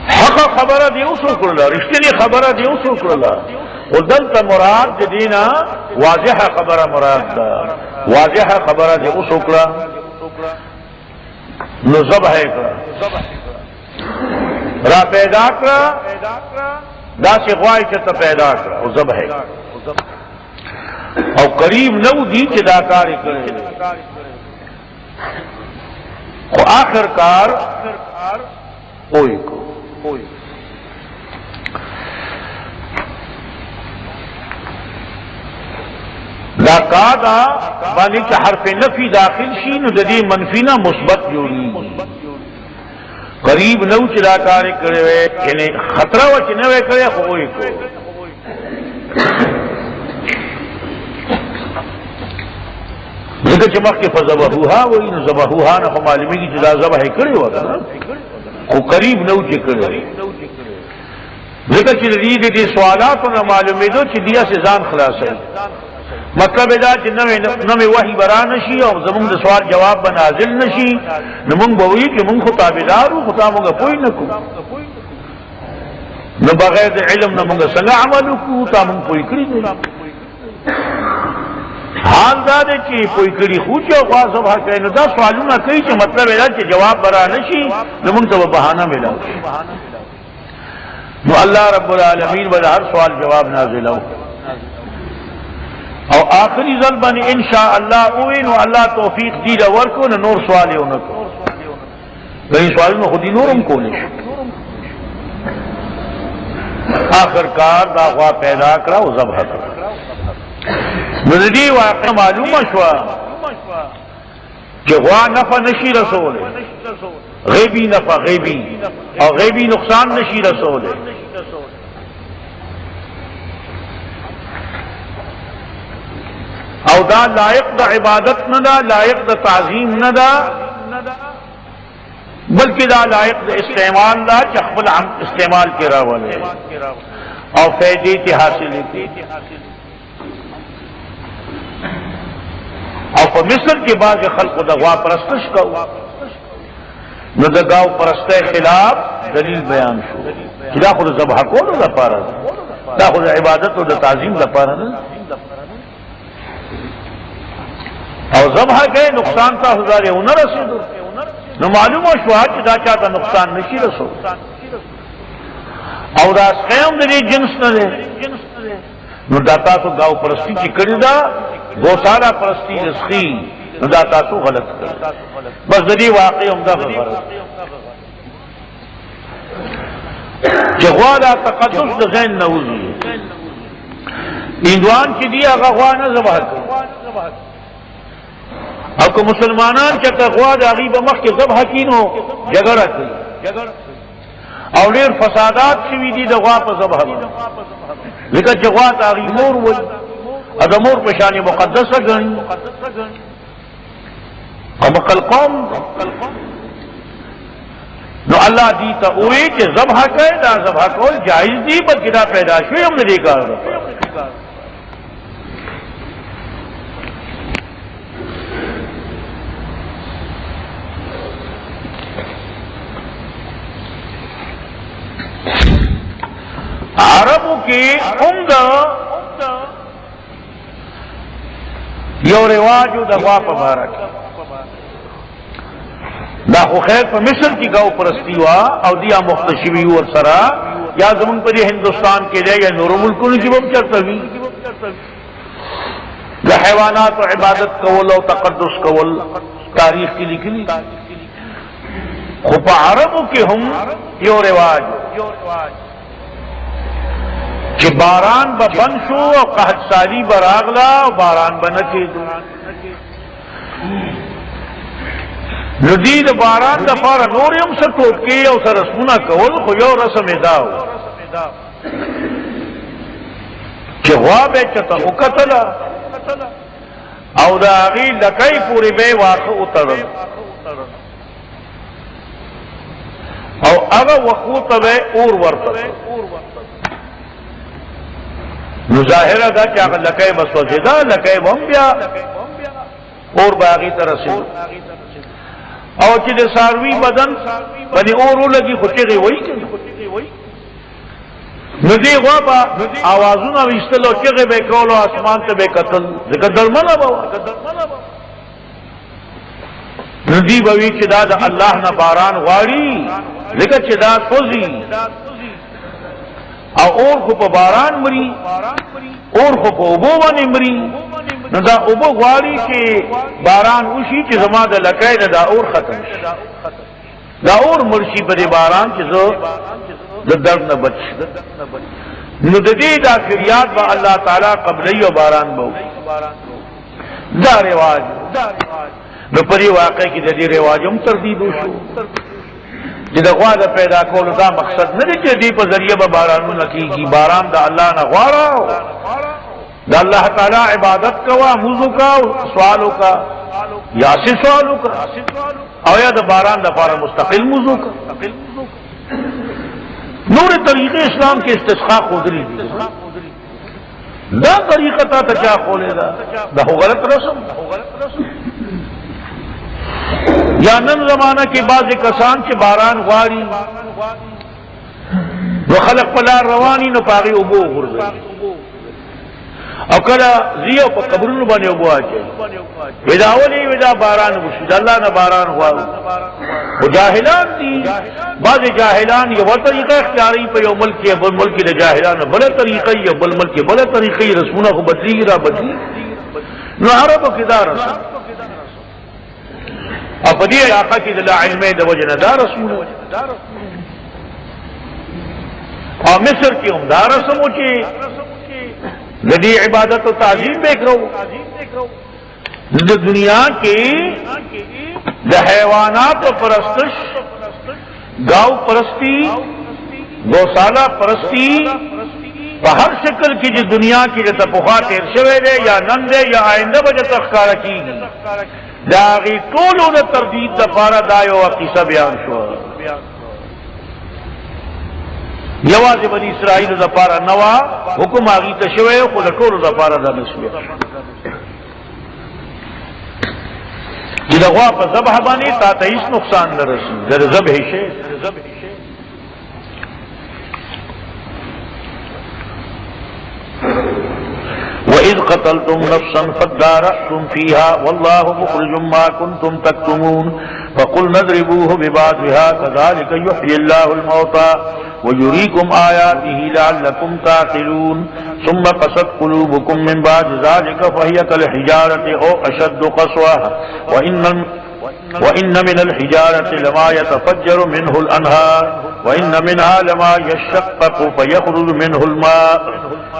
حق خبره دی اوس وکړه، رښتینی خبره دی اوس وکړه. ودلته مراد دینا واضح خبره مراد ده، واضح خبره دی اوس وکړه نو ذبح کړه را پیدا کړه دا چې غوای چې ته پیدا کړه او ذبح او قریب نو دی چې دا کار کړي خو آخر کار وای کو. دا قاعده باندې چې حرف نفي داخل شي نو د دې منفي نه مثبت جوړي. قریب نو چې دا کار کړي وي یعنی خطر و چې نه وي کړي خو وي کو. ځکه چې مخکې فذبحوها وي نو ذبحوها نه معلومیږي چې دا ذبح کړي و کنه خو قریب نو چې کړي. ځکه چې دې سوالاتو نه معلومېدو چې دیا سے ځان خلاصي. مطلب دا چې نوې وحی برا نشي او زمونږ د سوال جواب به نازل نشي نو مونږ به وایو چې مونږ خو تابعدار وو خو تا مونږ پوه نه کوو نو بغیر د علم نه مونږ څنګه عمل وکړو تا مونږ پوه کړي نه. حال دا دی چې پوه کړي خو چې غوا ذبح کوي نو دا سوالونه کوي چې مطلب دا چې جواب برا نشي نو مونږ ته به بهانه ملاو شي. نو الله رب العالمین به هر سوال جواب نازلو او آخری ځل باندې ان شاء الله او نو الله توفیق دی دا ورکو نو نور سوال یې ونکړو. دغه سوالونه خو دې نورم کولې شي. آخر کار دا غوا پیدا کړه او ذبح کړه. نو دې واقع معلومه شو چې غوا نفع نشي رسوله، غیبی نفع غیبی او غیبی نقصان نشي رسوله. او دا لائق دا عبادت نه دا، لائق دا تعظیم نه دا، بلکې دا لائق دا استعمال دا چې خپل استعمال کې راولي او فائدې ته حاصلې کړي. او په مصر کې بعض خلکو د غوا پرستش کوي نو د غاو پرسته خلاف دلیل بیان شو چې دا خو د ذبح کولو لپاره دا خو د عبادت او د تعظیم لپاره نه. और ज़बह के नुकसान का हजार न रसीदो न मालूम हो शुआ दा चाहता नुकसान नशी रसो और दास कयम दे जिन्स न दे न दाता तो गाँव परस्ती की करीदा गौशाला परस्ती रस्खी न दाता तो गलत कर बस जरी वाकई उमदा खबर जगवादा तकद्दुस दगैन नऊजी ईदवान की दिया गवा न ज़बह कर अब को मुसलमानान के तकवा दागी बमख के ज़बह कीनो जगड़ और ढेर फसादात की विधि दवा पर ज़बह लेकिन जगवा दागी मोर वही अदमोर पेशानी मुकद्दस गणी अब कल कौम नो अल्लाह दी तो उए के ज़बह के ना ज़बह को जायज दी बल्कि ना पैदाश हुई हमने देखा अरबों के उम्दा यो रिवाज दवा पबारक दाखो खैर पर मिस्र की गौ परस्ती हुआ और दिया मुख्तशिबी और सरा या जमीन पर हिंदुस्तान के लिए या नूर मुल्कुल की बम चरतवी हैवानात और इबादत कवल और तकद्दुस कवल तारीख की लिखी खुपा अरबों के हम यो रिवाज कि बारान ब बनशो और कहत साली बरागला और बारान बनचे नदीद बारान दफार नोरियम से टोटके और सर रसूना कवल खुयो रसम दाव जवाब चता उकतला और दागी लकई पूरी बे वाक़ उतर और अगर वकूत वे और वर्त मुजाहिरा था क्या लकय बस वसीदा लकय बम्बिया और बागी तरह से और चिदे सारवी बदन बनी और लगी खुचे गई वही नदी वाबा आवाजू ना इस्तलो चिगे बेकौलो आसमान से बेकतल जिक्र दरमला बाबा नदी बवी चिदाद अल्लाह न बारान वाड़ी जिक्र चिदाद सोजी और खुप बारान मरी और खुप उबो वानी मरी नदा उबो वाली के बारान उसी के जमा द लकय नदा और खत्म दा और मुर्शी पर बारान के जो दर्द न बच नुददी दा फिरियाद बा अल्लाह ताला कबलई और बारान बहु दा रिवाज न परी वाक़े की जदी रिवाजम तरदीद उशो जिदगवा दा पैदा कोल दा मकसद नहीं कि दी पर जरिए बारान नकी की बारान दा अल्लाह न गवारा दा अल्लाह ताला इबादत कवा मुजू का सवालों का यासी सवालों का और या दा बारान दा पारा मुस्तकिल मुजू का नूर तरीके इस्लाम के इस्तिस्का खुदरी दा तरीका था क्या खोलेगा दा हो गलत रस्म या नन जमाना के बाद कसान के बारान वारी वो खलक पला रवानी न पागी उबो घुर गई और कला जियो पर कब्रुन बने उबो आचे विदावली विदा बारान मुशीद अल्लाह न बारान हुआ वो जाहिलान थी बाद जाहिलान ये वो तरीका इख्तियारी पे यो मुल्क के बल मुल्क के जाहिलान बड़े तरीका ये बल मुल्क के बड़े तरीके रसूना को बदली गिरा बदली न अरब किदार अब ये आका की दिला इल्म दवजनदार रसूल और मिस्र की उमदार रस्मों की नदी इबादत और ताजीम देख रहा हूं दुनिया की हैवानात परस्तिश गाँव परस्ती गौशाला परस्ती हर शक्ल की जो दुनिया की जो तपुखा तेर शवेरे या नंदे या आइंदा बजे तख्तारा की दागी टोलो ने तरदीद दफारा दायो अकीसा बयान शो यवाज बनी इसराइल दफारा नवा हुकुम आगी तशवे को टोलो दफारा दानशवे जिदगवा पर ज़बह बानी ताता इस नुकसान न रसी जर ज़बह शे व وَإِذْ قَتَلْتُمْ نَفْسًا فَادَّارَأْتُمْ فِيهَا وَاللَّهُ مُخْرِجٌ مَا كُنْتُمْ تَكْتُمُونَ فَقُلْنَا اضْرِبُوهُ بِبَعْضِهَا كَذَلِكَ يُحْيِي اللَّهُ الْمَوْتَى وَيُرِيكُمْ آيَاتِهِ لَعَلَّكُمْ تَعْقِلُونَ ثُمَّ قَسَتْ قُلُوبُكُمْ مِنْ بَعْدِ ذَلِكَ فَهِيَ كَالْحِجَارَةِ أَوْ أَشَدُّ قَسْوَةً وَإِنَّ مِنَ الْحِجَارَةِ لَمَا يَتَفَجَّرُ مِنْهُ الْأَنْهَارُ وَإِنَّ مِنْهَا لَمَا يَشَّقَّقُ فَيَخْرُجُ مِنْهُ الْمَاءُ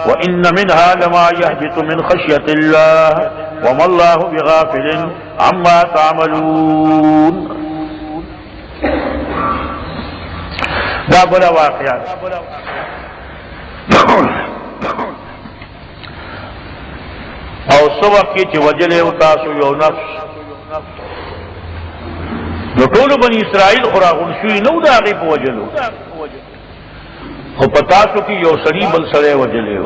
وَإِنَّ مِنْهَا لَمَا يَهْبِطُ مِنْ خَشْيَةِ اللَّهِ وَمَا اللَّهُ بِغَافِلٍ عَمَّا تَعْمَلُونَ. دا بلا واقعات او سبق کی چې وجلې او تاسو یو نفس نو ټول بنی اسرائیل خراغون شوی نو دا غي په وجلو خو پتا سو کې یو سړی بل سړی وجلې و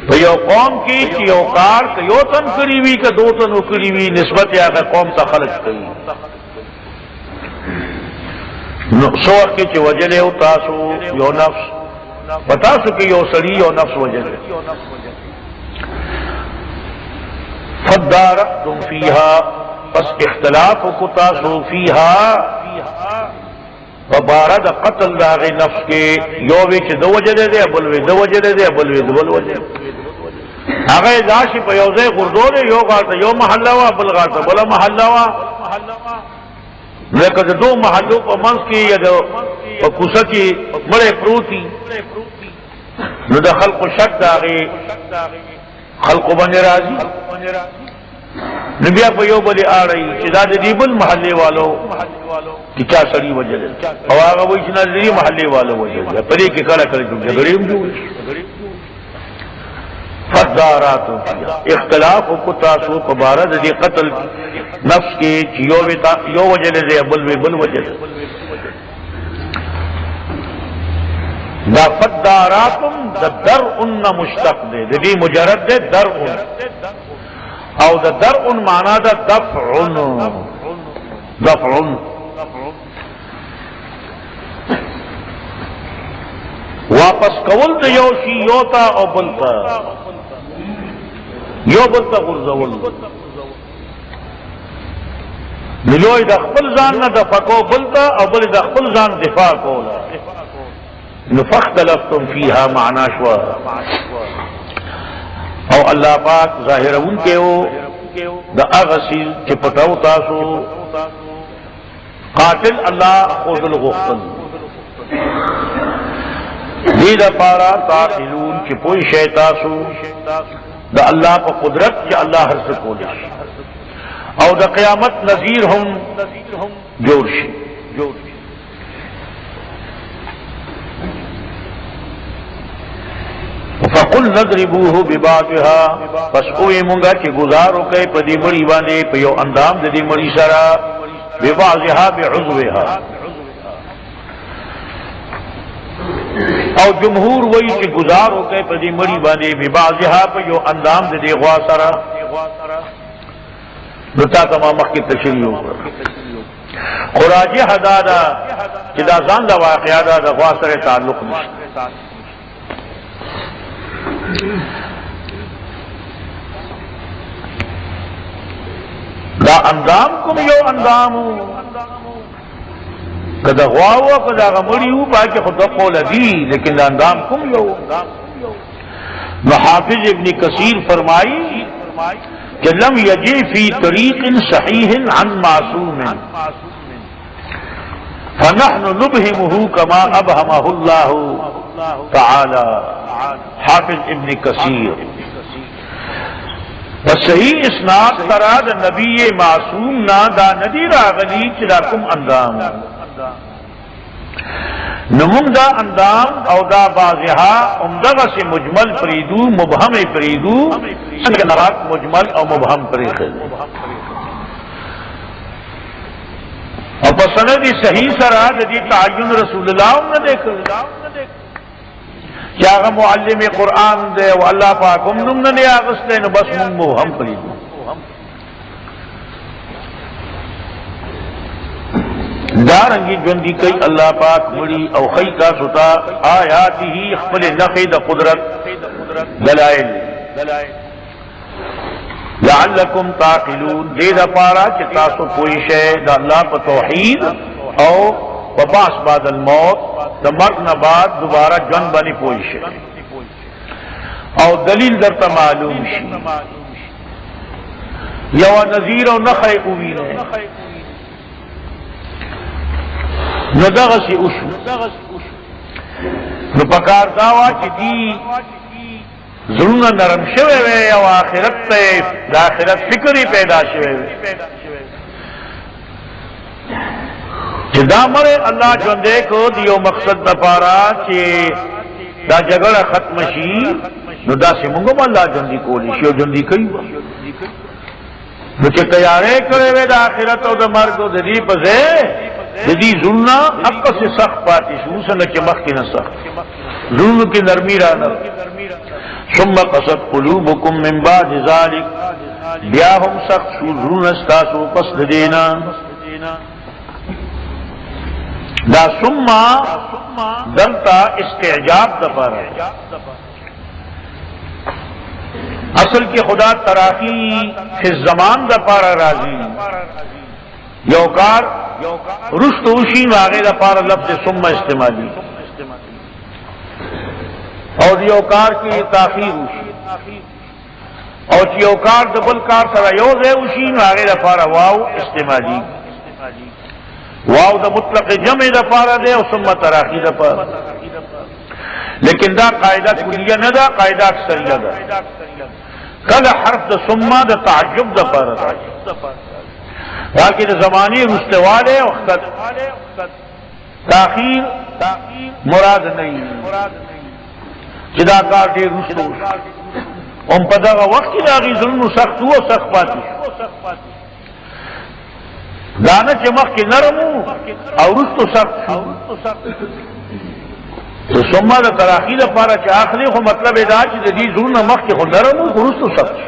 په یو قوم کې چې یو کار ک یو تن کړی وی ک دو تن کړی وی نسبت هغه قوم ته خلق کوي نو څو کې چې وجلې او تاسو یو نفس پتا سو کې یو سړی یو نفس وجلې فدارتم فیها پس اختلاف کو تاسو فیها فبارد قتل داغی نفس کے یو وی چې دو وجلې دے بلوی دو وجلې دے بلوی دو بل وجلې هغه داشي په یو ځای غردولې یو غاړه یو محله وا بل غاړه بل محله وا لکه د دوه محلو په منځ کې یا د په کوڅه کې مړې پروتي نو د خلقو شک داغي خلقو باندې راځي نبي په یو بلې اړای چې دا د دې بل محله والو چې چا سړي وجل او هغه وایي چې نه دې محله والو وجل پرې کې کله کله جګړې هم جوړ فدارات اختلاف کو تاسو په بار د دې قتل نفس کې چې یو وجل دې بل وجل دا فداراتم د درء مشتق دې مجرد دې درء او د درء معنا دا دفع واپس کول ته یو شی یو تا او بلتا یو بلتا غرزول ملوی د خپل ځان نه د فکو بلتا او بل د خپل ځان دفاع کولا نفختلفتم فيها معنا شوا او الله پاک ظاهرون کې او د اغسل چې پټاو تاسو قاتل الله خود الغفل دې د پارا تعقلون چې پوي شي تاسو د الله په قدرت چې الله هر څه کولی او د قیامت نذیر هم جوړ شي فقل نضربوه ببعضها پس اوی مونگا چی گزارو کئی پا دی مری باندے پا یو اندام دی مری سرا ببعضها بعضوها او جمهور وی چی گزارو کئی پا دی مری باندے ببعضها پا یو اندام دی غوا سرا نتا تمام کی تشریح خراجی حدادا چی دا زان دا واقعا دا غوا سر تعلق نشتا دا اندام کوم یو اندامو کدا غواو کدا غمړیو باقي خود قول دی لیکن دا اندام کوم یو نو حافظ ابن کثیر فرمائی کہ لم یجی فی طریق صحیح عن معصوم فنحن نبهمه كما ابهمه الله تعالی حافظ ابن کثیر صحیح اسناد ترا د نبی معصوم نا دا ندی راغلی چې دا کوم اندام نمون دا اندام او دا واضحه عمدغه سے مجمل پریدو مبهم پریدو څنګه مجمل او مبهم پریخل او په سند صحیح سره د دې تعین رسول الله نے دیکھل چاہا معلم قرآن دے و اللہ پاک ہم نم نے آغستے نو بس مو ہم پریدو دارنگی جوندی کئی اللہ پاک مڑی او خی کا ستا آیاتی ہی اخبر نخی دا قدرت दलाइल लअल्लकुम ताक़िलून दे दपारा कि तासो कोई शे द अल्लाह प तौहीद और वबास बादल मौत द मर्ग न बाद दोबारा जन बनी कोई शे और दलील दर मालूम शी यवा नजीर और नखे उवीन न दगसी उशु न पकार दावा कि दी जुल्म नरम शवे वे या आखिरत ते आखिरत फिक्र ही पैदा शवे वे जिदा मरे अल्लाह जोंदे को दियो मकसद न पारा कि दा जगड़ा खत्म शी नो दा से मुंगो अल्लाह जोंदी कोली शियो जोंदी कई नुचे तैयारे करे वे दा आखिरत और दा मर्ग दा दी पजे दी जुल्म अब से सख्त पाती शू से न चमक की न सख्त जुल्म की नरमी राना सुम्मा कसत कुलूबुकुम मिन बाद ज़ालिक ब्या हम सख्त शुरून अस्तासु पस देना दा सुम्मा दलता इस्तेजाब दपारा असल के खुदा तराकी फिर जमान दपारा राजी यौकार रुश्त उशी आगे दपारा लफ्ज़ सुम्मा इस्तेमाली और यौकार की ताखीर उशी और यौकार दबलकार सरा योज है उशी आगे दफारा वाव इस्तेमाली वाव द मुतलक जमे दफारा दे और सुम्मा तराखी दफारा लेकिन दा कायदा कुलिया न दा कायदा अक्सरिया दा कल हर्फ द सुम्मा द ताज्जुब दफारा बाकी द जमानी रुस्तवाले वक्त ताखीर मुराद नहीं जिदाकार दे रुस्तो उन पदा का वक्त की लागी जुल्म सख्त हुआ सख्त पाती दाना चमक के नरम और रुस्तो सख्त तो सुम्मा द तराखी द पारा च आखिरी को मतलब एदा च दी जुल्म मख के नरम को रुस्तो सख्त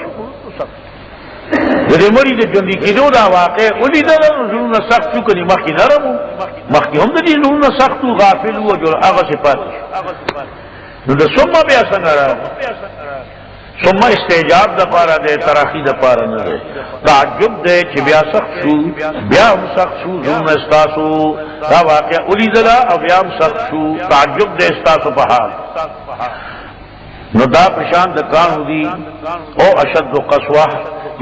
जदे मरी दे जंदी की दो दा वाक़े उली दा जुल्म सख्त चुके नी मख के नरम मख के हम दी जुल्म सख्त गाफिल हुआ जो आगा से पाती नो सुम्मा भी असर न रहा सुम्मा इस्तेजाब दपारा दे तराखी दपारा न दे ताज्जुब दे कि ब्या सख्त शू ब्या हम सख्त शू जुल्म इस्तासु दा वाक़या उली दला और ब्या हम सख्त शू ताज्जुब दे इस्तासु पहाड़ नो दा प्रशांत कान दी ओ अशद कसवा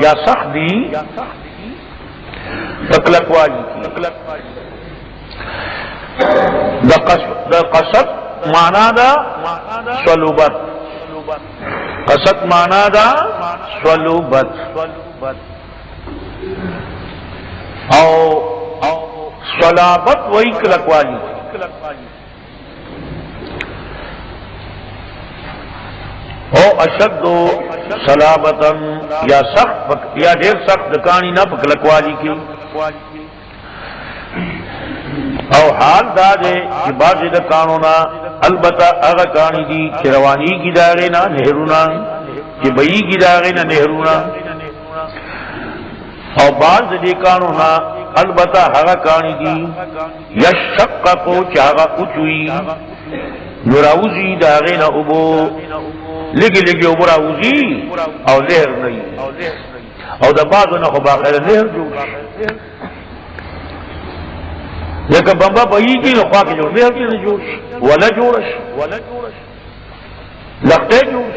या सख्त दी तकलकवाजी द कसत माना दा स्वलुबत कसत माना दा स्वलुबत और स्वलाबत वही कलकवाली ओ अशद सलाबतन या सख्त या ढेर सख्त कहानी न कलकवाली की और हाल दादे कि बाज़ कानूना अलबत्ता अगर कहानी दी कि रवानी की दागे ना नेहरूना कि बई की दागे ना नेहरूना और बाज़ दे कानूना अलबत्ता हगा कहानी दी यशक को चागा उचुई नुराउजी दागे ना उबो लिगे लिगे उबराउजी और लहर नहीं और दबाज ना खुबा खैर लहर जो लेकिन बम्बा बही की लफा के जोड़ बेहद की जोश वाला जोड़श लगते जोश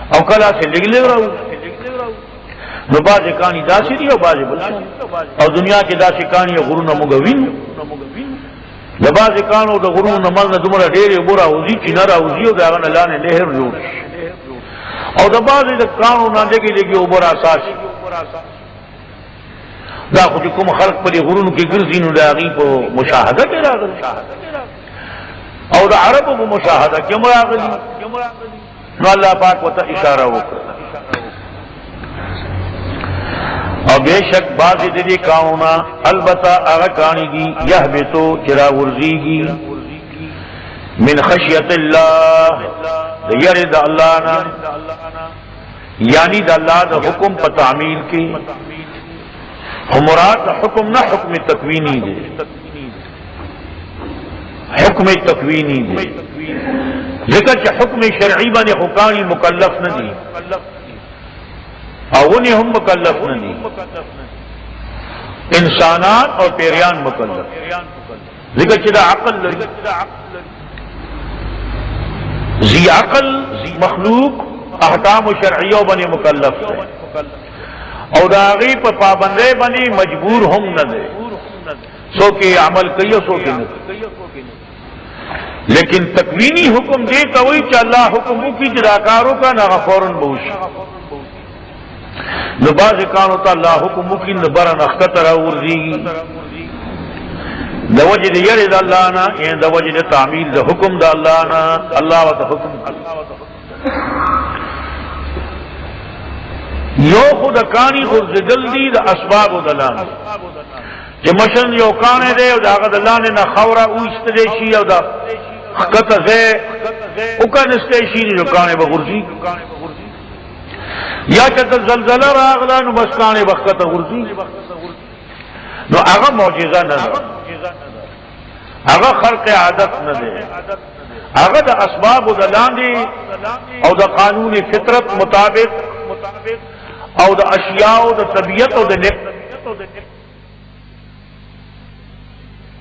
और कला से लिख ले रहा हूँ बाज कहानी दासी दी और बाज बच्चा और दुनिया की दासी कहानी गुरु न मुगविन लबाज कानो तो गुरु न मल न तुमरा डेरे बुरा उजी चिनारा उजी और दागा न लाने लहर जोश और दबाज कानो ना देगी लेगी बुरा सासी दा खुद कुम खल्क पर गुरुन की गिरजी नुदागी को मुशाहदा के रागल और अरब को मुशाहदा क्यों रागली नो अल्लाह पाक वता इशारा होकर और बेशक बाज़ दे कानूना अलबत्ता अगर कहानी की यह बे तो चिरा वर्जीगी मिन खशियतिल्लाह यरिद अल्लाह ना यानी द अल्लाह द हुक्म पर तामील की मुराद हुक्म ना हुक्म तकवीनी दे हुक्म तकवीनी दे ذکر چې حکم شرعي باندې حکام مکلف نه دي او نه هم مکلف نه دي انسانان او پیریان مکلف ذکر چې دا عقل لري ذی عقل مخلوق احکام شرعیو باندې مکلف دی او دا غي په پابندۍ باندې مجبور هم نه دی سو کې عمل کوي او سو کې نه لیکن تکوینی حکم دے کوئی چې الله حکم کی جراکاروں کا نہ فوراً بوش نباز کانو تا الله حکم کی نبر نخت را ورزی دوجد یرد اللہ نا این دوجد تعمیل دا حکم دا اللہ نا اللہ و تا حکم یو خود کانی غرزدل دی دا اسباب و دلان چې مشن یو کانه دی او دا غد الله نه خورا او استدشی او دا خطه زه او کان استشی نو کانه بغرزی یا چې زلزلہ راغلا نو بس کانه وخت غرزی نو هغه معجزه نه هغه خلق عادت نه دی هغه د اسباب او دلان دی او د قانون فطرت مطابق او د اشیاء او د طبیعت او د